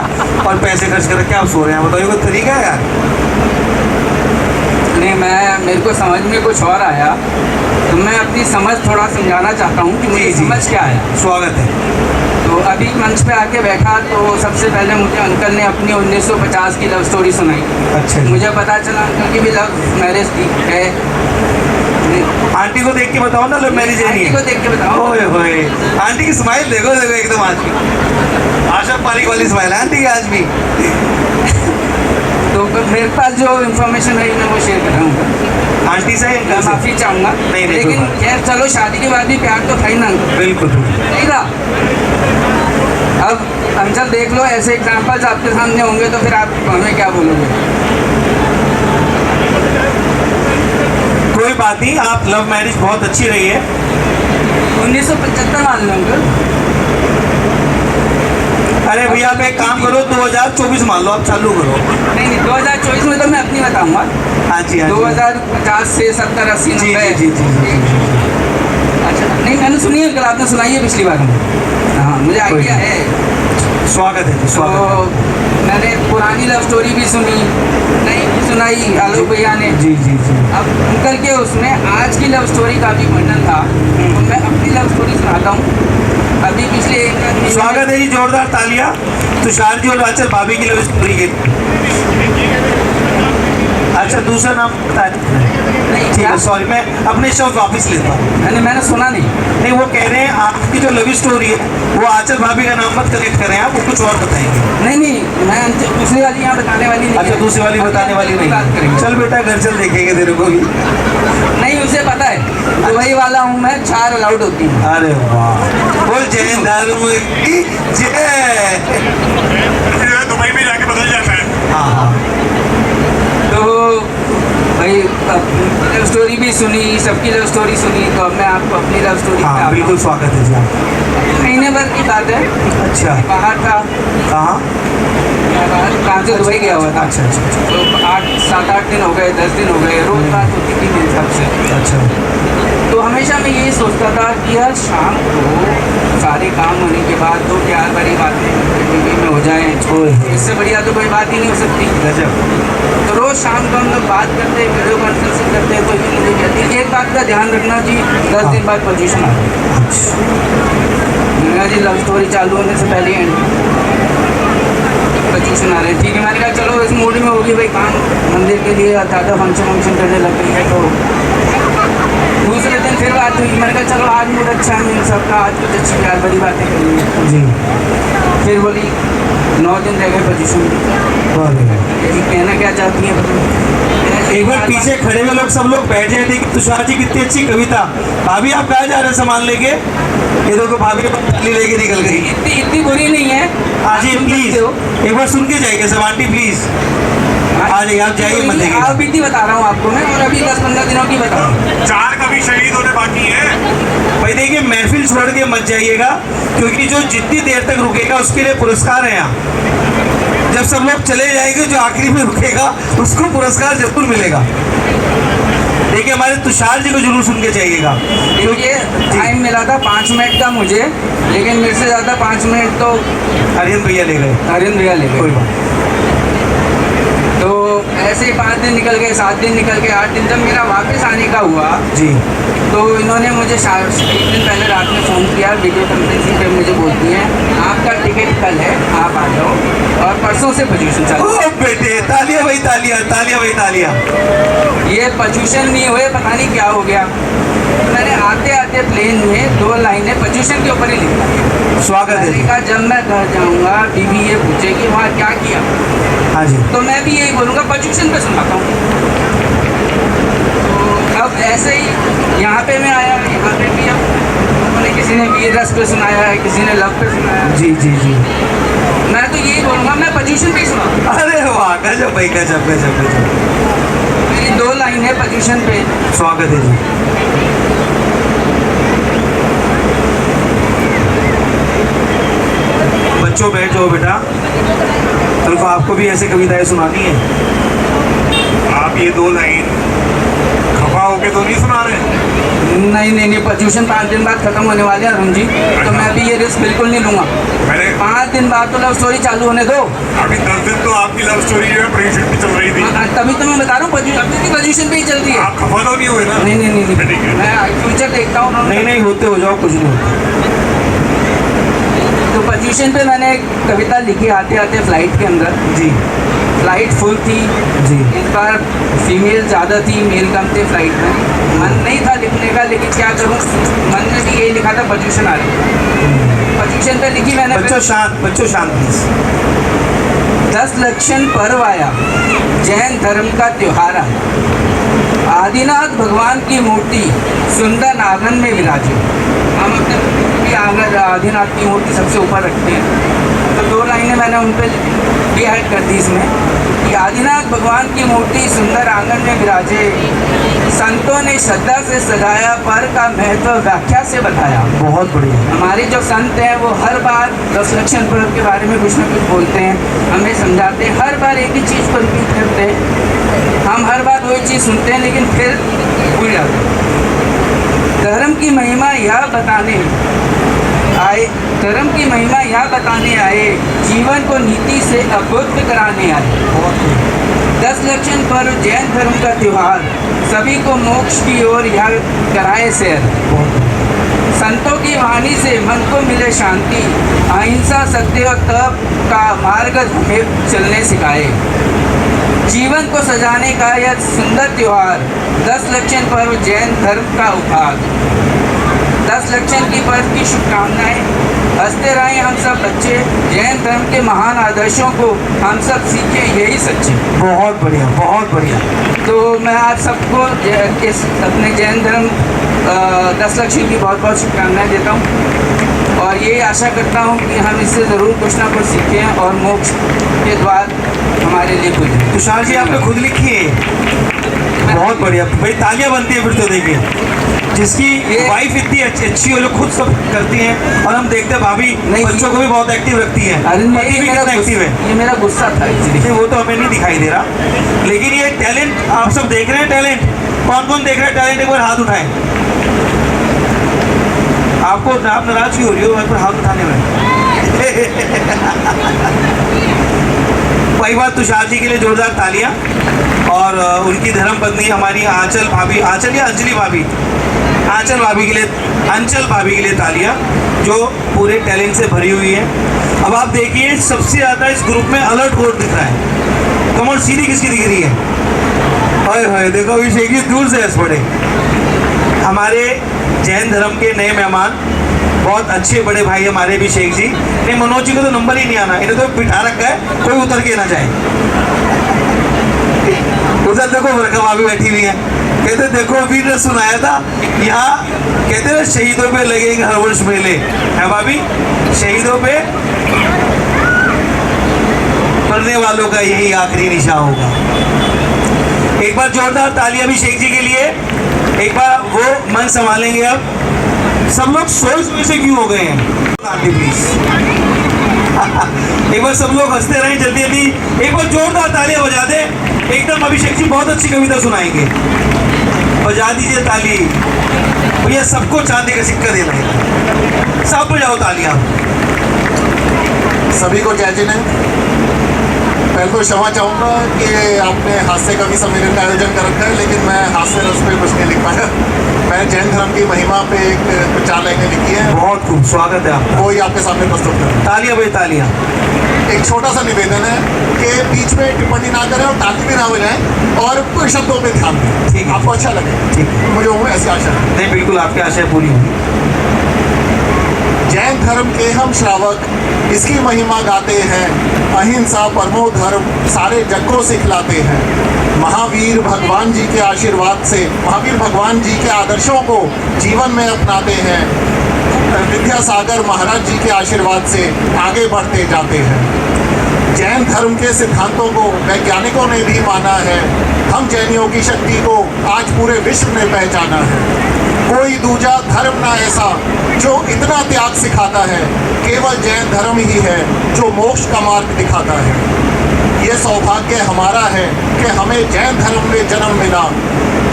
और पैसे खर्च कर रखे, आप सो रहे हैं। बताइए कोई तरीका है यार? नहीं, मेरे को समझ में कुछ और आया, तो मैं अपनी समझ थोड़ा समझाना चाहता हूँ कि मुझे समझ क्या है। स्वागत है। तो अभी मंच पे आके बैठा तो सबसे पहले मुझे अंकल ने अपनी 1950 की लव स्टोरी सुनाई। अच्छा जी। मुझे पता चला अंकल की भी लव मैरिज थी है। आंटी को देख के बताओ ना, लव मैरिज है नहीं आंटी को देख के बताओ। ओए होए, आंटी की स्माइल देखो देखो एकदम आज की आशा पारिक वाली स्माइल है आंटी की आज भी। तो मेरे पास जो इन्फॉर्मेशन रही मैं वो शेयर कर रहा हूँ। आंटी से मैं माफ़ी चाहूँगा। नहीं, लेकिन खैर चलो, शादी के बाद भी प्यार तो था ही ना। बिल्कुल नहीं था। अब अंचल देख लो, ऐसे एग्जाम्पल्स आपके सामने होंगे तो फिर आप हमें क्या बोलोगे? कोई बात नहीं, आप लव मैरिज बहुत अच्छी रही है। 1975 मान लो अंकल। अरे भैया आप एक काम करो, 2024 मान लो, आप चालू करो। नहीं, 2024 में तो मैं अपनी बताऊंगा। हाँ जी, हाँ जी। 2050 से 70, 80, 90। जी। अच्छा, नहीं मैंने सुनी है, कल आपने सुनाई है पिछली बार। हाँ, मुझे आइडिया है। स्वागत है जी, स्वागत है। तो मैंने पुरानी लव स्टोरी भी सुनी, नई भी सुनाई आलोक भैया ने। जी। अब अंकल के उसमें आज की लव स्टोरी का भी वर्णन था, तो मैं अपनी लव स्टोरी सुनाता हूँ। अभी पिछले एक स्वागत है जी, जोरदार तालियां तुषार जी और आंचल भाभी की लव स्टोरी के। अच्छा, दूसरा नाम बता नहीं, ठीक है, सॉरी, मैं अपने शब्द वापस लेता हूँ। मैंने सुना नहीं। वो कह रहे हैं आपकी जो लव स्टोरी है वो आंचल भाभी का नाम मत कनेक्ट करें, आप वो कुछ और बताएंगे। नहीं, मैं दूसरी वाली यहाँ बताने वाली नहीं। अच्छा, दूसरी वाली बताने वाली नहीं। बात करेंगे। चल बेटा घर चल, देखेंगे तेरे को भी। नहीं, उसे पता है, दुबई वाला हूँ मैं, 4 अलाउड होती है। अरे वाह, बोल जय धर्म की जय। दुबई में जाके बदल जाता है। हाँ। तो भाई लव स्टोरी भी सुनी, सबकी लव स्टोरी सुनी, तो अब मैं आपको अपनी लव स्टोरी हाँ, बिल्कुल स्वागत है जी आप। महीने भर की बात है। अच्छा, बाहर था। कहाँ? मैं बाहर काम से दुबई गया हुआ था। अच्छा। तो 7-8 दिन हो गए, 10 दिन हो गए, रोज बात होती थी मेरे हिसाब से। अच्छा। तो हमेशा मैं यही सोचता था कि यार शाम को सारे काम होने के बाद तो प्यार भरी बातें टीवी में हो जाए, इससे बढ़िया तो कोई बात ही नहीं हो सकती। गजब। तो रोज़ शाम को हम लोग बात करते, वीडियो कॉन्फ्रेंसिंग करते, तो ये मुझे कहती है एक बात का ध्यान रखना जी, 10 दिन बाद पोजीशन आ गई। जी लव स्टोरी चालू होने से पहले पोजीशन आ रहे, ठीक है। मैंने कहा चलो इस मूड में होगी भाई, काम मंदिर के लिए ज़्यादा फंक्शन करने लग गई है। तो दूसरे दिन फिर बात हुई, मैंने कहा चलो आज मूड अच्छा है इन सबका, आज कुछ अच्छी प्यार बड़ी बातें करेंगे जी। फिर बोली 9 दिन रह गए पोजीशन। जी कहना क्या चाहती है? एक बार पीछे खड़े हुए लोग सब लोग बैठ जाए थे कि तुषार जी कितनी अच्छी कविता। भाभी आप कहाँ जा रहे हैं सामान लेके? ये देखो भाभी पतली लेके निकल गई। इतनी बुरी नहीं है। हाँ जी, प्लीज एक बार सुन के जाइए सब आंटी, प्लीज आ जाइए, आप जाइए मत देखिए। आप बीती बता रहा हूँ आपको मैं, और अभी 10-15 दिनों की बता रहा हूँ। 4 का भी शहीद होने बाकी है। भाई देखिए, महफिल छोड़ के मत जाइएगा, क्योंकि जो जितनी देर तक रुकेगा उसके लिए पुरस्कार है यहाँ। जब सब लोग चले जाएंगे, जो आखिरी में रुकेगा उसको पुरस्कार जरूर मिलेगा। देखिए, हमारे तुषार जी को जरूर सुन के चाहिएगा। क्योंकि टाइम मिला था 5 मिनट का मुझे, लेकिन मेरे से ज़्यादा 5 मिनट तो आर्यन भैया ले गए। आर्यन भैया ले कोई गए। बात तो ऐसे ही 5 दिन निकल गए, 7 दिन निकल गए, 8 दिन जब मेरा वापस आने का हुआ, जी। तो इन्होंने मुझे 1 दिन पहले रात में फ़ोन किया, वीडियो कॉन्फ्रेंसिंग पे मुझे बोलती हैं आपका टिकट कल है, आप आ जाओ, और परसों से पोजीशन चालू। ओ बेटे, तालियां भाई तालियां, तालियां भाई तालियां। ये पोजीशन नहीं हुए, पता नहीं क्या हो गया। मैंने आते आते प्लेन में 2 लाइनें पोजीशन के ऊपर ही लिखा। स्वागत है मैंने जी। कहा जब मैं घर जाऊँगा बीबी ये पूछेगी वहाँ क्या किया, हाँ जी। तो मैं भी यही बोलूँगा पोजीशन पे सुनाता हूँ। तो अब ऐसे ही यहाँ पे मैं आया, यहाँ पे भी अब उन्होंने किसी ने वीर रस पे सुनाया है, किसी ने लव पे सुनाया है। जी जी जी। मैं तो यही बोलूँगा मैं पोजीशन पे ही सुना। अरे वाह, गजब भाई, गजब गजब गजब। मेरी 2 लाइन है पोजीशन पे। स्वागत है जी। बच्चों बैठ जाओ बेटा, तो आपको भी ऐसे कविताएं सुनानी है। आप ये 2 लाइन खफा होके तो नहीं सुना रहे? नहीं नहीं नहीं, पोजीशन 5 दिन बाद खत्म होने वाले हैं अरुण जी, तो मैं भी ये रिस्क बिल्कुल नहीं लूँगा। मैंने 5 दिन बाद तो लव स्टोरी चालू होने दो। अभी 10 दिन तो आपकी लव स्टोरी जो है पोजीशन पे चल रही थी। तभी तो मैं बता रहा हूँ अभी भी पोजीशन पे ही चल रही है। आप खफा तो नहीं हुए ना? नहीं नहीं नहीं ठीक नहीं, है। मैं फ्यूचर देखता हूँ। नहीं नहीं, होते हो जाओ, कुछ नहीं होता। तो पोजीशन पे मैंने एक कविता लिखी आते आते फ्लाइट के अंदर। जी फ्लाइट फुल थी जी। इस बार, फीमेल ज़्यादा थी, मेल कम थे फ्लाइट में। मन नहीं था लिखने का, लेकिन क्या करूँ, मन में भी यही लिखा था पोजीशन आ रही। पोजीशन पे लिखी मैंने, बच्चों शांत, बच्चों शांत प्लीज। 10 लक्षण पर्व आया, जैन धर्म का त्योहार आया, आदिनाथ भगवान की मूर्ति सुंदर आंगन में विराजे। हम अपने आदिनाथ की मूर्ति सबसे ऊपर रखते हैं, तो 2 लाइनें मैंने उन पर भी ऐड कर दी इसमें कि आदिनाथ भगवान की मूर्ति सुंदर आंगन में विराजे, संतों ने श्रद्धा से सजाया, पर का महत्व व्याख्या से बताया। बहुत बढ़िया। हमारे जो संत हैं वो हर बार 10 लक्षण पर्व के बारे में कुछ ना कुछ बोलते हैं, हमें समझाते हैं, हर बार एक ही चीज़ को रिपीट करते हैं। हम हर बार वही चीज़ सुनते हैं लेकिन फिर भूल जाते हैं। धर्म की महिमा यह बताने आए, धर्म की महिमा यह बताने आए, जीवन को नीति से अबुद्ध कराने आए। 10 लक्षण पर्व जैन धर्म का त्योहार, सभी को मोक्ष की ओर यह कराए सैर। संतों की वाणी से मन को मिले शांति, अहिंसा सत्य और तप का मार्ग हमें चलने सिखाए। जीवन को सजाने का यह सुंदर त्योहार, 10 लक्षण पर्व जैन धर्म का उपहार। 10 लक्षण की पर्व की शुभकामनाएं, हंसते रहें हम सब बच्चे, जैन धर्म के महान आदर्शों को हम सब सीखें यही सच्चे। बहुत बढ़िया, बहुत बढ़िया। तो मैं आप सबको इस अपने जैन धर्म 10 लक्षण की बहुत बहुत शुभकामनाएं देता हूँ, और ये आशा करता हूँ कि हम इससे ज़रूर कुछ ना कुछ सीखें और मोक्ष के द्वार हमारे लिए खुल जाए। तुषार जी, आपने खुद लिखी है, बहुत बढ़िया भाई, तालियां बनती है फिर तो। देखिए, जिसकी वाइफ इतनी अच्छी वो लोग खुद सब करती हैं, और हम देखते हैं भाभी बच्चों को भी बहुत एक्टिव रखती है। पति भी कितना एक्टिव है। ये मेरा गुस्सा था देखिए, वो तो हमें नहीं दिखाई दे रहा, लेकिन ये टैलेंट आप सब देख रहे हैं। टैलेंट कौन कौन देख रहे हैं? टैलेंट एक बार हाथ उठाएं। आपको आप नाराज क्यों हो रही हो एक बार हाथ उठाने में? कई बार तुषार जी के लिए जोरदार तालियां, और उनकी धर्मपत्नी हमारी आंचल भाभी, आंचल या अंजलि भाभी, आंचल भाभी के लिए, अंचल भाभी के लिए तालियां, जो पूरे टैलेंट से भरी हुई है। अब आप देखिए, सबसे ज़्यादा इस ग्रुप में अलर्ट कोड दिख रहा है। कमर सीधी किसकी दिख रही है? हाय हाय, देखो अभिषेक जी दूर से हंस पड़े। हमारे जैन धर्म के नए मेहमान, बहुत अच्छे बड़े भाई हमारे अभिषेक जी। नहीं, मनोज जी को तो नंबर ही नहीं आना, इन्हें तो बिठा रखा है, कोई उतर के ना जाए। उधर देखो बरखा भाभी बैठी हुई है, कहते देखो वीर ने सुनाया था, यहाँ कहते हैं शहीदों पे लगेंगे हर वर्ष मेले, है भाभी? शहीदों पे मरने वालों का यही आखिरी निशान होगा। एक बार जोरदार तालियां अभिषेक जी के लिए। एक बार वो मन संभालेंगे अब। सब लोग सोए से क्यों हो गए हैं? आंटी प्लीज एक बार सब लोग हंसते रहें जल्दी जल्दी, एक बार जोरदार तालियां बजा दे। एकदम अभिषेक जी बहुत अच्छी कविता सुनाएंगे, बजा दीजिए ताली भैया, सबको चांदी का सिक्का देना है, सब बजाओ तालियां। सभी को जय जिने। पहले तो क्षमा चाहूँगा कि आपने हास्य कवि सम्मेलन का आयोजन कर रखा है, लेकिन मैं हास्य रस पे कुछ नहीं लिख पाया। मैं जैन धर्म की महिमा पे एक 4 लाइनें लिखी है, बहुत खूब, स्वागत है आपका। वो ही आपके सामने प्रस्तुत करूँ। तालियां भाई तालियां। एक छोटा सा निवेदन है कि बीच में टिप्पणी ना करें और ताली भी ना बजाएं और कुछ शब्दों पे ध्यान दें, ठीक है। आपको अच्छा लगे। ठीक है, मुझे ऐसी आशा है। नहीं बिल्कुल आपकी आशा पूरी होगी। जैन धर्म के हम श्रावक इसकी महिमा गाते हैं, अहिंसा परमो धर्म सारे जग को सिखलाते हैं। महावीर भगवान जी के आशीर्वाद से, महावीर भगवान जी के आदर्शों को जीवन में अपनाते हैं। विद्यासागर महाराज जी के आशीर्वाद से आगे बढ़ते जाते हैं। जैन धर्म के सिद्धांतों को वैज्ञानिकों ने भी माना है। हम जैनियों की शक्ति को आज पूरे विश्व ने पहचाना है। कोई दूजा धर्म ना ऐसा जो इतना त्याग सिखाता है, केवल जैन धर्म ही है जो मोक्ष का मार्ग दिखाता है। ये सौभाग्य हमारा है कि हमें जैन धर्म में जन्म मिला,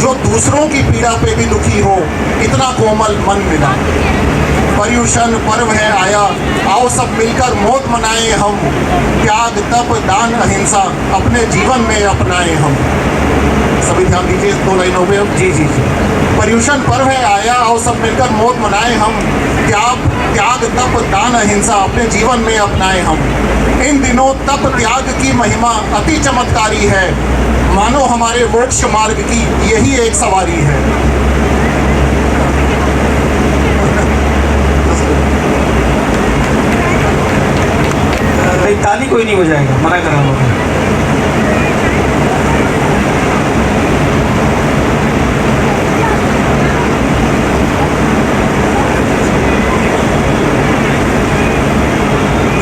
जो दूसरों की पीड़ा पे भी दुखी हो, इतना कोमल मन मिला। पर्युषण पर्व है आया, आओ सब मिलकर मौत मनाएं हम, त्याग तप दान अहिंसा अपने जीवन में अपनाएं हम। सभी ध्यान दीजिए 2 लाइनों पे। जी जी जी। पर्युषण पर्व है आया, आओ सब मिलकर मौत मनाएं हम, त्याग तप दान अहिंसा अपने जीवन में अपनाएं हम। इन दिनों तप त्याग की महिमा अति चमत्कारी है, मानो हमारे मोक्ष मार्ग की यही एक सवारी है। भाई ताली कोई नहीं बजाएगा, मना कर रहा हूँ।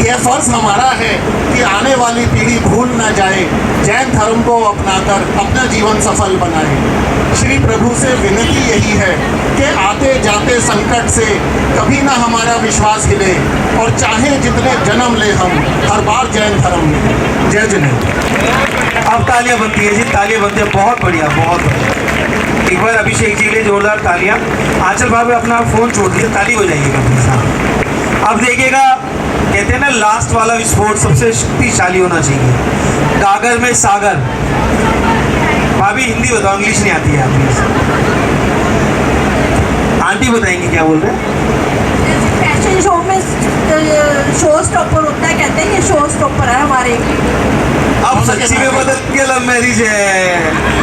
यह फर्ज हमारा है कि आने वाली पीढ़ी भूल न जाए, जैन धर्म को अपनाकर अपना जीवन सफल बनाए। श्री प्रभु से विनती यही है कि आते जाते संकट से कभी ना हमारा विश्वास हिले, और चाहे जितने जन्म ले हम हर बार जैन धर्म में। जय जिने। अब तालियां बनती है जी, तालियां बनती है, बहुत बढ़िया बहुत बढ़िया। एक बार अभिषेक जी के लिए जोरदार तालियां। आंचल भाभी अपना फोन छोड़ दीजिए, ताली बजाइएगा प्लीज। अब देखिएगा, कहते हैं ना लास्ट वाला विस्फोट सबसे शक्तिशाली होना चाहिए। गागर में सागर। भाभी हिंदी बताओ, इंग्लिश नहीं आती है आप प्लीज। आंटी बताएंगे क्या बोल रहे हैं? फैशन शो में शो स्टॉपर होता है, कहते हैं ये शो स्टॉपर है हमारे। अब सच्ची में पता लग लव मैरिज है।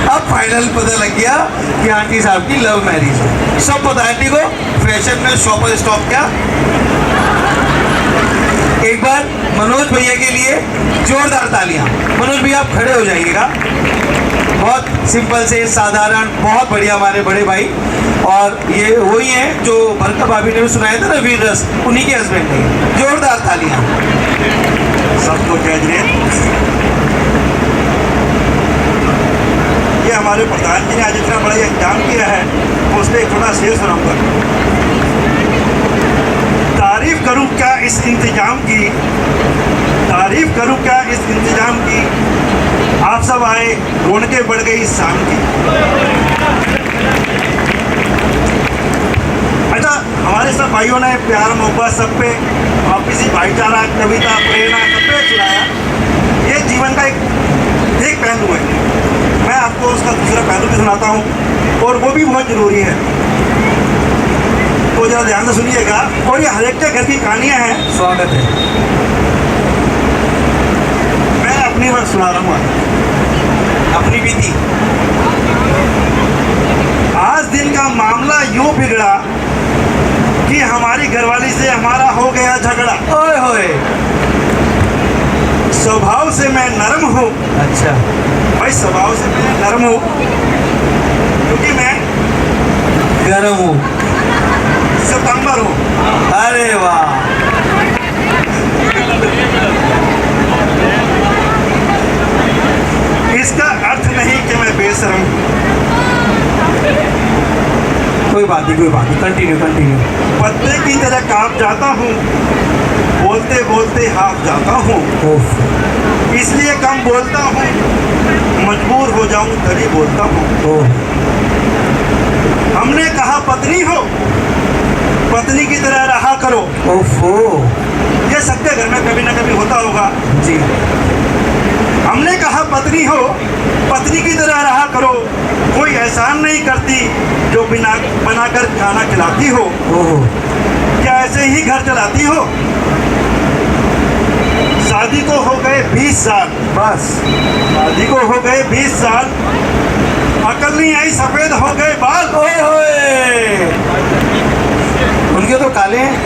अब फाइनल पता लग गया कि आंटी साहब की लव मैरिज है। सब पता है आंटी को, फैशन में शॉपर स्टॉप क्या। एक बार मनोज भैया के लिए जोरदार तालियां। मनोज भैया आप खड़े हो जाइएगा। बहुत सिंपल से साधारण, बहुत बढ़िया हमारे बड़े भाई, और ये वही हैं जो भरता भाभी ने सुनाया था ना वीर रस, उन्हीं के हस्बैंड है। जोरदार तालियां। सबको जय जिने। ये हमारे प्रधान जी ने आज इतना बड़ा इंतजाम किया है, उसने एक थोड़ा शेर सुनाऊंगा। तारीफ करूं क्या इस इंतजाम की, तारीफ करूं क्या इस इंतजाम की, आप सब आए रौनकें बढ़ गई शाम की। अच्छा, हमारे सब भाइयों ने प्यार मोहब्बत सब पे, आपसी भाईचारा, कविता, प्रेरणा सब पे सुनाया। ये जीवन का एक पहलू है। मैं आपको उसका दूसरा पहलू भी सुनाता हूँ, और वो भी बहुत ज़रूरी है, तो जरा ध्यान से सुनिएगा। और ये हर एक के घर की कहानियाँ हैं। स्वागत है। मैं अपनी बात सुना रहा हूँ, अपनी बीती। आज दिन का मामला यूं बिगड़ा कि हमारी घरवाली से हमारा हो गया झगड़ा। ओए होए। स्वभाव से मैं नरम हूँ। अच्छा भाई, स्वभाव से मैं नरम हूँ क्योंकि मैं गरम हूँ। सितंबर हूँ। अरे वाह। इसका अर्थ नहीं कि मैं बेशरम हूँ। कोई बात नहीं, कोई बात नहीं, कंटिन्यू कंटिन्यू। पत्ते की तरह कांप जाता हूँ, बोलते बोलते हाफ जाता हूँ, इसलिए कम बोलता हूँ, मजबूर हो जाऊँ तभी बोलता हूँ। हमने कहा पत्नी हो, पत्नी की तरह रहा करो। ओफो, ये सबके घर में कभी ना कभी होता होगा जी। हमने कहा पत्नी हो, पत्नी की तरह रहा करो, कोई एहसान नहीं करती जो बिना बनाकर खाना खिलाती हो। क्या ऐसे ही घर चलाती हो? शादी को हो गए 20 साल, बस शादी को हो गए 20 साल, अकल नहीं आई, सफेद हो गए बाल। ओए होए, उनके तो काले हैं।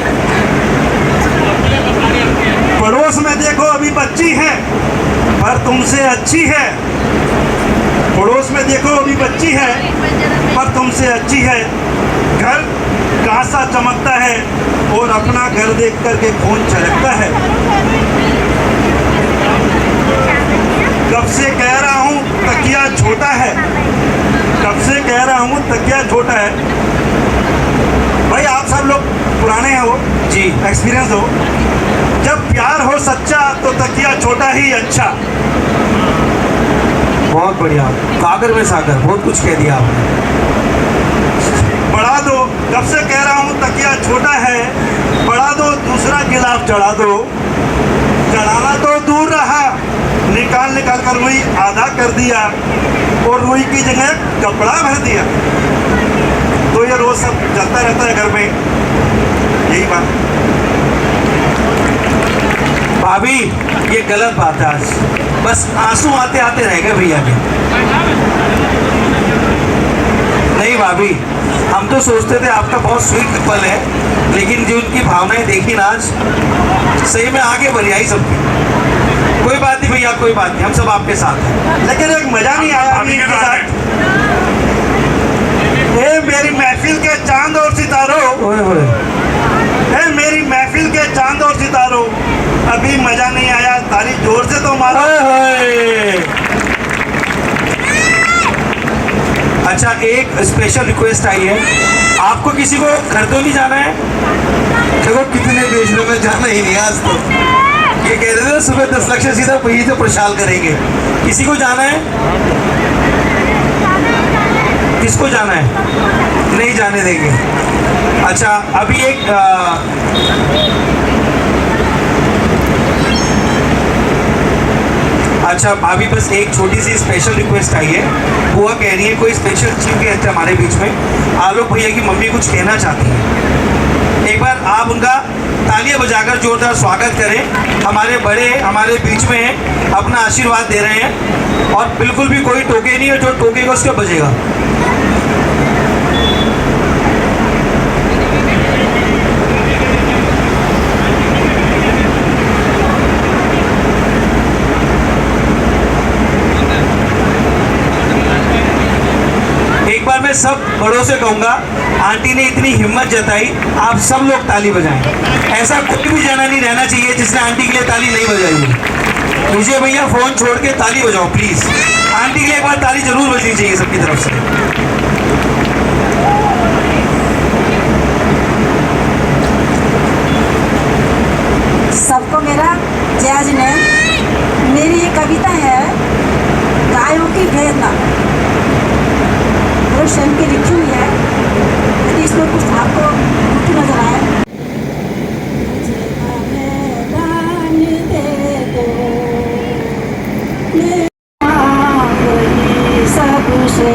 पड़ोस में देखो अभी बच्ची है पर तुमसे अच्छी है, पड़ोस में देखो अभी बच्ची है पर तुमसे अच्छी है। घर कांसा चमकता है और अपना घर देख करके खून छलकता है। कब से कह रहा हूँ तकिया छोटा है, कब से कह रहा हूँ तकिया छोटा है। भाई आप सब लोग पुराने हो जी, एक्सपीरियंस हो, जब प्यार हो सच्चा तो तकिया छोटा ही अच्छा। बहुत बढ़िया, कागर में सागर, बहुत कुछ कह दिया आपने। बढ़ा दो, कब से कह रहा हूँ तकिया छोटा है, बढ़ा दो दूसरा गिलाफ चढ़ा दो। चढ़ाना तो दूर रहा, निकाल निकाल कर रुई आधा कर दिया और रुई की जगह कपड़ा भर दिया। तो ये रोज सब चलता रहता है घर में, यही बात। भाभी ये गलत बात है, आज बस आंसू आते आते रह गए भैया के। नहीं भाभी, हम तो सोचते थे आपका बहुत स्वीट पल है, लेकिन जो उनकी भावनाएं देखी ना आज, सही में आगे बढ़ी आई सबकी। कोई बात नहीं भैया, कोई बात नहीं, हम सब आपके साथ हैं। लेकिन एक मजा नहीं आया अभी इनके साथ। ए मेरी महफिल के चांद और सितारों, ओए होए, ए मेरी महफिल के चांद और सितारों, अभी मजा नहीं आया, ताली जोर से तो मारो। ओए होए। अच्छा, एक स्पेशल रिक्वेस्ट आई है, आपको किसी को घर तो नहीं जाना है? देखो कितने देशों में जाना ही नहीं आज तो। ये कह रहे थे सुबह 10 लाख से सीधा वही से प्रशाल करेंगे। किसी को जाना है? किसको जाना है? नहीं जाने देंगे। अच्छा, अभी एक अच्छा भाभी, बस एक छोटी सी स्पेशल रिक्वेस्ट आई है। बुआ कह रही है कोई स्पेशल चीफ गेस्ट है हमारे बीच में, आलोक भैया की मम्मी कुछ कहना चाहती है। एक बार आप उनका तालियां बजाकर जोरदार स्वागत करें। हमारे बड़े हमारे बीच में हैं, अपना आशीर्वाद दे रहे हैं और बिल्कुल भी कोई टोके नहीं है, जो टोकेगा उसका बजेगा। एक बार मैं सब बड़ों से कहूँगा, आंटी ने इतनी हिम्मत जताई, आप सब लोग ताली बजाएं। ऐसा कोई भी जना नहीं रहना चाहिए जिसने आंटी के लिए ताली नहीं बजाई हो। मुझे भैया फ़ोन छोड़ के ताली बजाओ प्लीज़। आंटी के लिए एक बार ताली जरूर बजनी चाहिए सबकी तरफ से। सबको मेरा जय जिनेंद्र। मेरी ये कविता है गायों की वेदना, मेरे स्वयं की लिखी हुई है। यदि इसमें कुछ आपको मुख्य नजर आए। मुझे मैदान दे दो, मैं मांगनी सबसे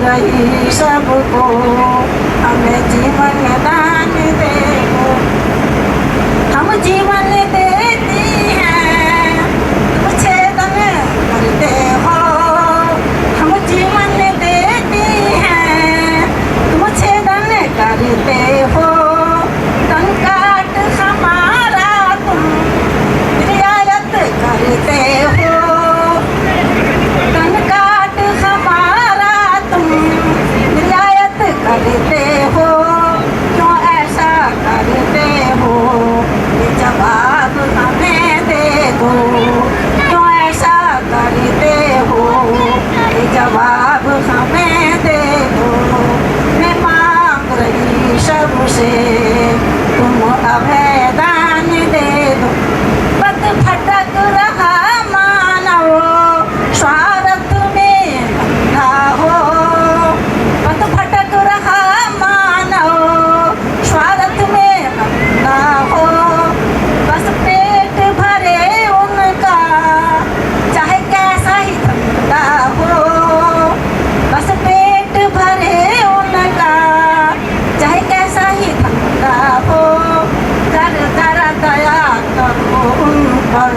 रही सबको, हमें जीवन दान दे दो। हम जीवन देती हैं, तुम छेदन करते हो। हम जीवन देती हैं, तुम छेदन करते हो। तन काट हमारा तुम रियायत करते हो। तन काट हमारा तुम रियायत करते हो। क्यों ऐसा करते हो, ये जवाब हमें दे दो। क्यों ऐसा करते हो, ये जवाब हमें दे दो। मैं मांग रही सबसे, तुम अभय दान दे दो। पथ भटक रहा मानव, स्वार्थ में बंधा हो। पथ भटक रहा मानव, स्वार्थ में बंधा हो। बस पेट भरे उनका, चाहे कैसा ही धंधा हो। बस पेट भरे उनका, चाहे कैसा ही धंधा हो। कर कर दया करो उन पर,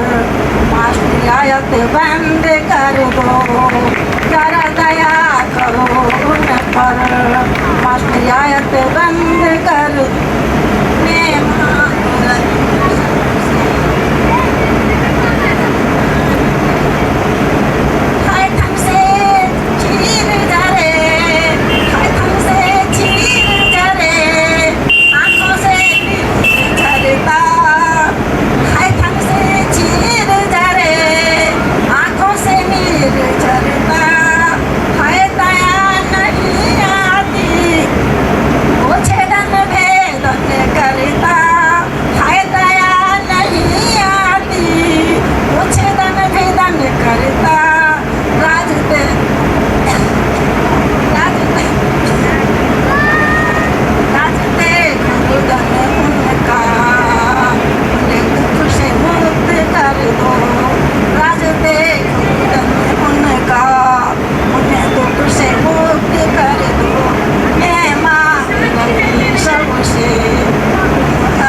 मास्टर रियायत बंद कर दो। कर दया करो उन पर, मास्टर रियायत बंद कर दो। मैं मांग रही हाय तुमसे चीर जरे, हाय तुमसे चीर जरे, आंखों से झरता। हाय तुमसे चीर जरे, आंखों से नीर झरता। हाय दया नहीं आती, वो छेदन भेदन करता। हाय दया नहीं आती, वो छेदन भेदन करता। राज दे राज दे राज दे खुदन उनका, उन्हें दुख से मुक्त कर दो। राज दे खुदन उनका, उन्हें दुख से मुक्त कर दो। मैं मांग रही सबसे,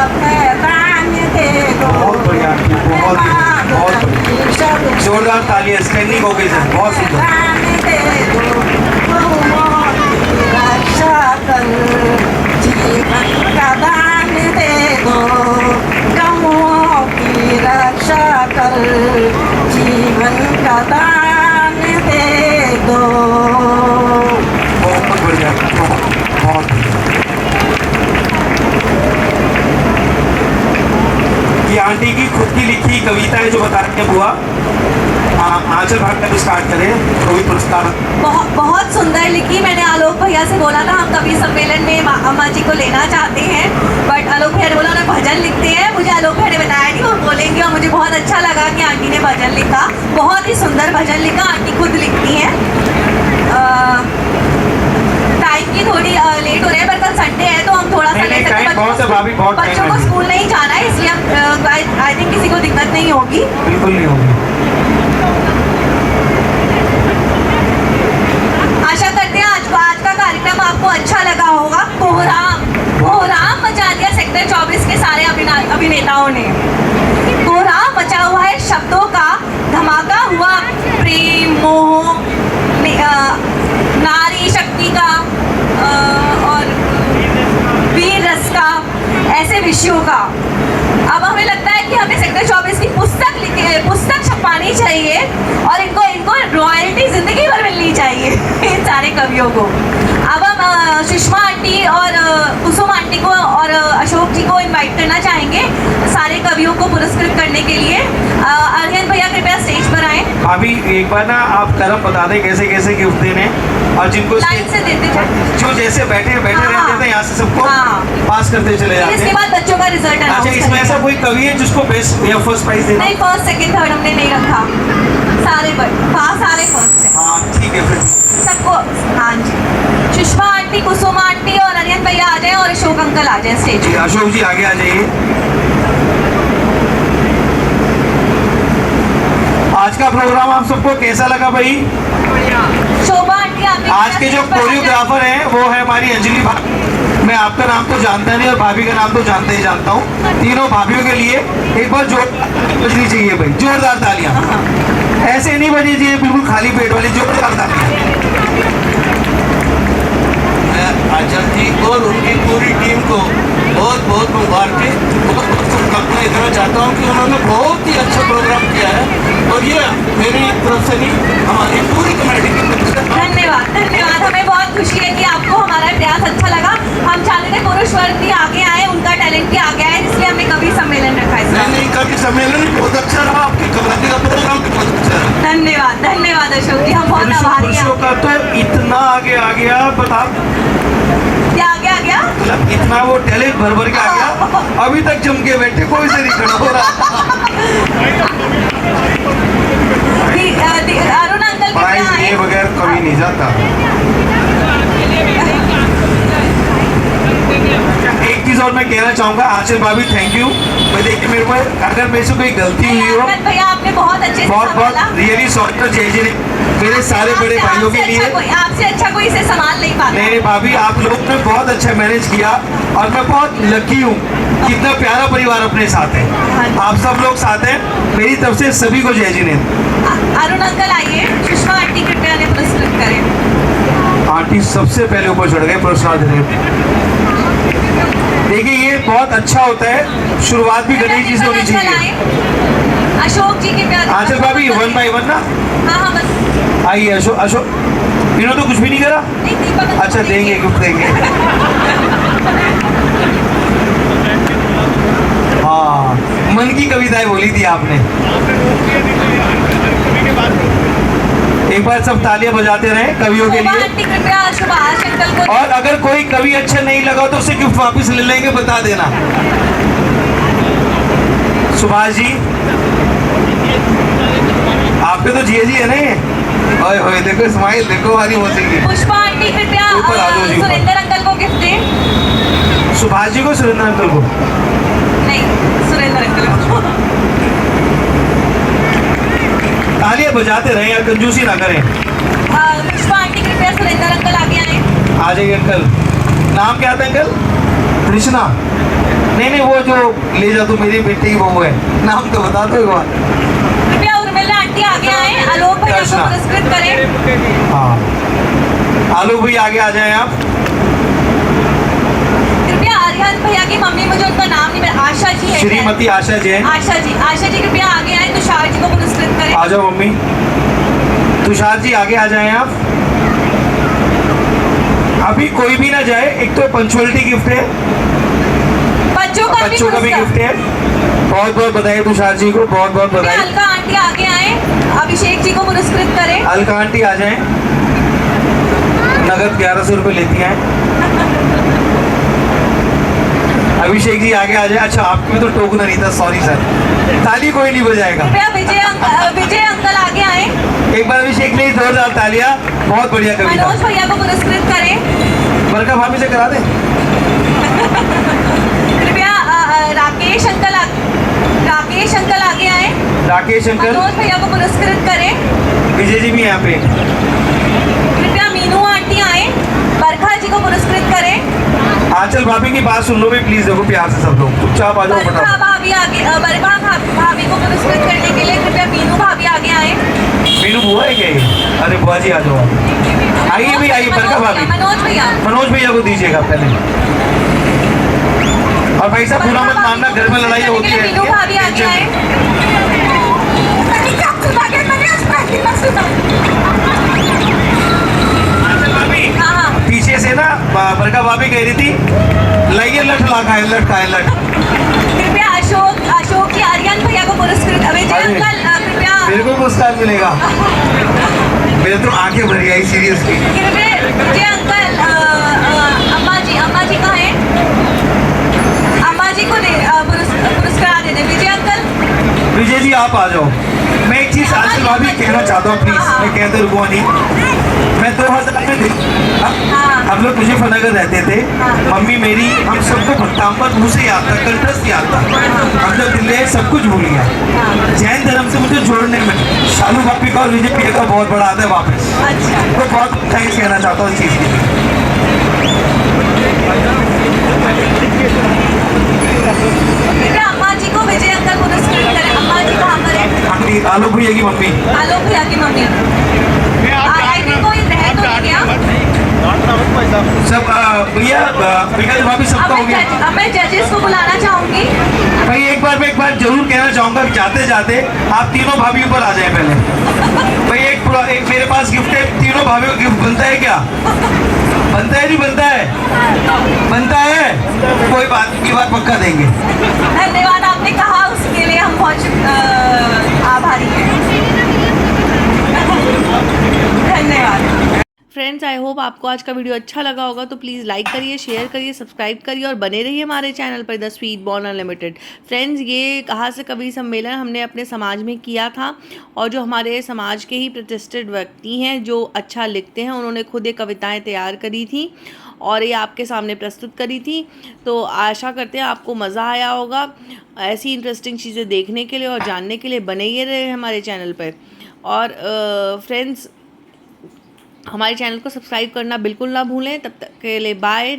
अभय दान दे दो। बहुत बढ़िया, बहुत बहुत बढ़िया। जोरदार तालियां, स्टैंडिंग हो गई सर, बहुत सुंदर। दान दे दो, बहुमोल की रक्षा कर, जीवन का दान दे दो। गमों की रक्षा कर, जीवन का दान दे दो। बहुत बढ़िया, बहुत ये आंटी की खुद की लिखी कविता है जो बता रहे हैं बुआ। आंचल भाग कर स्टार्ट करें, रोहित पुरस्कार। बहुत बहुत सुंदर लिखी। मैंने आलोक भैया से बोला था हम कवि सम्मेलन में अम्मा जी को लेना चाहते हैं, बट आलोक भैया ने बोला उन्हें भजन लिखते हैं। मुझे आलोक भैया ने बताया नहीं, वो बोलेंगे, और मुझे बहुत अच्छा लगा कि आंटी ने भजन लिखा। बहुत ही सुंदर भजन लिखा, आंटी खुद लिखती हैं। टाइम की थोड़ी लेट हो रही है, पर कल संडे है तो हम थोड़ा सा ले सकते हैं। बहुत है भाभी, बहुत बच्चों को स्कूल नहीं जाना है, इसलिए आई थिंक किसी को दिक्कत नहीं होगी। बिल्कुल नहीं होगी। आशा करते हैं आज का कार्यक्रम आपको अच्छा लगा होगा। कोहराम मचा दिया सेक्टर 24 के सारे अभिनेताओं ने। कोहराम मचा हुआ है शब्दों का, धमाका हुआ प्रेम, मोह, नारी शक्ति का और वीर रस का, ऐसे विषयों का। अब हमें लगता है कि हमें सेक्टर 24 की पुस्तक छपानी चाहिए और इनको रॉयल्टी जिंदगी भर मिलनी चाहिए इन सारे कवियों को। अब हम सुषमा आंटी और कुसुम आंटी को और अशोक जी को इनवाइट करना चाहेंगे सारे कवियों को पुरस्कृत करने के लिए। अरिहंत भैया कृपया स्टेज पर आए। अभी एक बार ना आप तरफ बता दें कैसे कैसे गिफ्ट देने, और जिनको लाइन से देते जाए, जो जैसे बैठे रहते थे यहाँ से सबको पास करते चले जाते हैं। इसके बाद बच्चों का रिजल्ट अच्छा, इसमें ऐसा कोई कवि है जिसको बेस्ट या फर्स्ट प्राइज देना? नहीं, फर्स्ट सेकंड थर्ड हमने नहीं रखा, सारे फर्स्ट है। हाँ ठीक है फिर सबको। हाँ जी, सुषमा आंटी, कुसुम आंटी और अरिहंत भैया आ जाए और अशोक अंकल आ जाए स्टेज पे। अशोक जी आगे आ जाइए। आज का प्रोग्राम आप सबको कैसा लगा भाई? शोभा आंटी आगे। आज इसके जो कोरियोग्राफर हैं वो है हमारी अंजलि भाभी। मैं आपका नाम तो जानता नहीं और भाभी का नाम तो जानता ही जानता हूँ। तीनों भाभियों के लिए एक बार जोर बजनी चाहिए भाई, जोरदार तालियां। ऐसे नहीं बजनी चाहिए बिल्कुल खाली पेट वाली, जोरदार तालियां। मैं आचार्य जी और उनकी पूरी टीम को बहुत बहुत मुबारकें, बहुत बहुत शुभकामनाएं देना चाहता हूँ कि उन्होंने बहुत ही अच्छा प्रोग्राम किया है और ये मेरी तरफ से नहीं हमारी पूरी कमेटी की तरफ से। धन्यवाद धन्यवाद। हमें बहुत खुशी है कि आपको हमारा प्रयास अच्छा लगा। हम चाहते थे पुरुष वर्ग भी आगे आए, उनका टैलेंट भी आगे आए, इसलिए हमने कवि सम्मेलन रखा है। नहीं, कवि सम्मेलन भी बहुत अच्छा रहा, आपकी कमेटी का प्रोग्राम भी बहुत अच्छा रहा। धन्यवाद धन्यवाद अशोक जी, हम बहुत आभारी हैं। पुरुषों का तो इतना आगे आ गया, बता क्या आगे आ गया? मतलब इतना वो टैलेंट भर भर के आ गया, अभी तक जम के बैठे, कोई से नहीं खड़ा हो रहा। अरुण अंकल प्राइज दिए बगैर कभी नहीं जाता। एक चीज और मैं कहना चाहूंगा, आंचल भाभी थैंक यू। मैं देखिए मेरे को अगर मेरे से कोई गलती हुई हो, भैया आपने बहुत अच्छे से बहुत संभाला। रियली सॉरी जय जी, मेरे सारे बड़े भाइयों के लिए। आपसे अच्छा कोई इसे संभाल नहीं पाता। नहीं भाभी, आप लोग ने बहुत अच्छा मैनेज किया और मैं बहुत लकी हूँ, कितना प्यारा परिवार अपने साथ है। आप सब लोग साथ हैं, मेरी तरफ से सभी को जय जी ने। अरुण अंकल आइए, सुषमा आंटी कृपया ने पुरस्कृत करें। आंटी सबसे पहले ऊपर चढ़ गए पुरस्कार देने। देखिए ये बहुत अच्छा होता है, शुरुआत भी गणेश जी से होनी चाहिए। अशोक जी के प्यार। आंचल भाभी 1 by 1 ना? हाँ हाँ बस। आइए अशोक, इन्होंने तो कुछ भी नहीं करा। नहीं, दीपक अच्छा देंगे, गिफ्ट देंगे। हाँ, मन की कविताएं बोली थी आपने। एक बार सब तालियां बजाते रहे कवियों के लिए। आंटी कृपया सुभाष अंकल को। और अगर कोई कवि अच्छा नहीं लगा तो उससे गिफ्ट वापस ले लेंगे, बता देना। सुभाष जी आपके तो जी है नहीं? ओए होए देखो स्माइल, देखो हमारी मोदी की। पुष्पा आंटी कृपया ऊपर आ जाओ जी, ऊपर। सुरेंद्र अंकल को गिफ्ट दें। सुभाष जी को, सुरेंद्र अंकल को नहीं, सुरेंद्र अंकल को। तालियां बजाते रहे, या कंजूसी ना करें। पुष्पा आंटी कृपया सुरेंद्र अंकल आगे आए। आ जाइए अंकल। नाम क्या था अंकल? कृष्णा? नहीं नहीं, वो जो ले जा, तू मेरी बेटी की बहू है, नाम तो बता दो एक बार। कृपया उर्मिला आंटी आगे आए, आलोक भैया को पुरस्कृत करें। हाँ, आलोक भैया आगे आ जाएं आप। कृपया आर्यन भैया की मम्मी, मुझे उनका नाम नहीं मिला, आशा जी है। श्रीमती आशा जैन। आशा जी कृपया आगे आए, तुषार जी को पुरस्कृत करें। आ जाओ मम्मी। तुषार जी आगे आ जाएं आप। अभी कोई भी ना जाए, एक तो पंचुअलिटी गिफ्ट है, बच्चों का भी गिफ्ट है। बहुत बहुत बधाई तुषार जी को, बहुत बहुत बधाई। अलका आंटी आगे आए, अभिषेक जी को पुरस्कृत करें। अलका आंटी आ जाएं, नगद 1100 रुपये लेती हैं। अभिषेक जी आगे आ जाए। अच्छा आपके में तो टोकना नहीं था, सॉरी सर, ताली कोई नहीं बजाएगा। कृपया विजय अंकल आगे आए। एक बार अभिषेक के लिए जोरदार तालियां, बहुत बढ़िया कविता। मनोज भैया को पुरस्कृत करें। बरका भाभी से करा दे। कृपया राकेश अंकल आगे आए। राकेश अंकल। मनोज भैया को पुरस्कृत करें। विजय जी भी यहाँ पे। कृपया मीनू आंटी आए, बरखा जी को पुरस्कृत करें। आंचल भाभी की बात सुन लो भी प्लीज, देखो प्यार से सब लोग चुपचाप आ जाओ। बरखा भाभी आगे, बरखा भाभी को पुरस्कृत करने के लिए कृपया मीनू भाभी आगे आए। मीनू बुआ है क्या ये? अरे बुआ जी आ जाओ, आइए भी आइए। बरखा भाभी, मनोज भैया को दीजिएगा पहले। और भाई साहब पूरा मत मानना, घर में लड़ाई होती है। मीनू भाभी आगे आए। पीछे से ना बरका भाभी कह रही थी लाइए लट खाए लट। कृपया अशोक की आर्यन भैया को पुरस्कृत। विजय अंकल कृपया। मेरे को पुरस्कार मिलेगा, मेरे तो आंखें भर गई सीरियसली। कृपया विजय अंकल, अम्मा जी कहाँ हैं? अम्मा जी को पुरस्कार दे दें। विजय अंकल। विजय जी आप आ जाओ। मैं एक चीज आंचल भाभी कहना चाहता हूँ प्लीज, मैं कहते रुको नहीं। मैं 2000 में हम लोग मुझे फनागर रहते थे, मम्मी मेरी, हम सबको भट्टाम्बर मुँह से याद था, कंठस्थ याद था। हम जब दिल्ली आए सब कुछ भूल गया। जैन धर्म से मुझे जोड़ने में शालू भाभी का और विजय भैया का बहुत बड़ा आता है वापस। तो बहुत थैंक्स कहना चाहता हूँ इस चीज़ की। बेटा अम्मा जी को विजय अंकल पुरस्कृत करें। अम्मा जी कहाँ पर है? अपनी आलोक भैया की मम्मी। आलोक भैया की मम्मी। आई थिंक कोई रह तो नहीं गया। सब भैया विकास भाभी सबका हो गया। अब मैं जजेस को बुलाना चाहूंगी। भाई एक बार जरूर कहना चाहूंगा कि जाते जाते आप तीनों भाभी ऊपर आ जाए पहले। भाई एक मेरे पास गिफ्ट है, तीनों भाभीयों को गिफ्ट बनता है क्या? बनता है नहीं बनता है? बनता है, कोई बात की बात पक्का देंगे। धन्यवाद, आपने कहा उसके लिए हम बहुत आभारी हैं। धन्यवाद। फ्रेंड्स, आई होप आपको आज का वीडियो अच्छा लगा होगा, तो प्लीज़ लाइक करिए, शेयर करिए, सब्सक्राइब करिए और बने रहिए हमारे चैनल पर the sweet born unlimited. Friends, ये कहाँ से कभी सम्मेलन हमने अपने समाज में किया था और जो हमारे समाज के ही प्रतिष्ठित व्यक्ति हैं जो अच्छा लिखते हैं, उन्होंने खुद ये कविताएं तैयार करी थी और ये आपके सामने प्रस्तुत करी थी। तो आशा करते हैं आपको मज़ा आया होगा। ऐसी इंटरेस्टिंग चीज़ें देखने के लिए और जानने के लिए बने ही रहे हमारे चैनल पर। और फ्रेंड्स, हमारे चैनल को सब्सक्राइब करना बिल्कुल ना भूलें। तब तक के लिए बाय।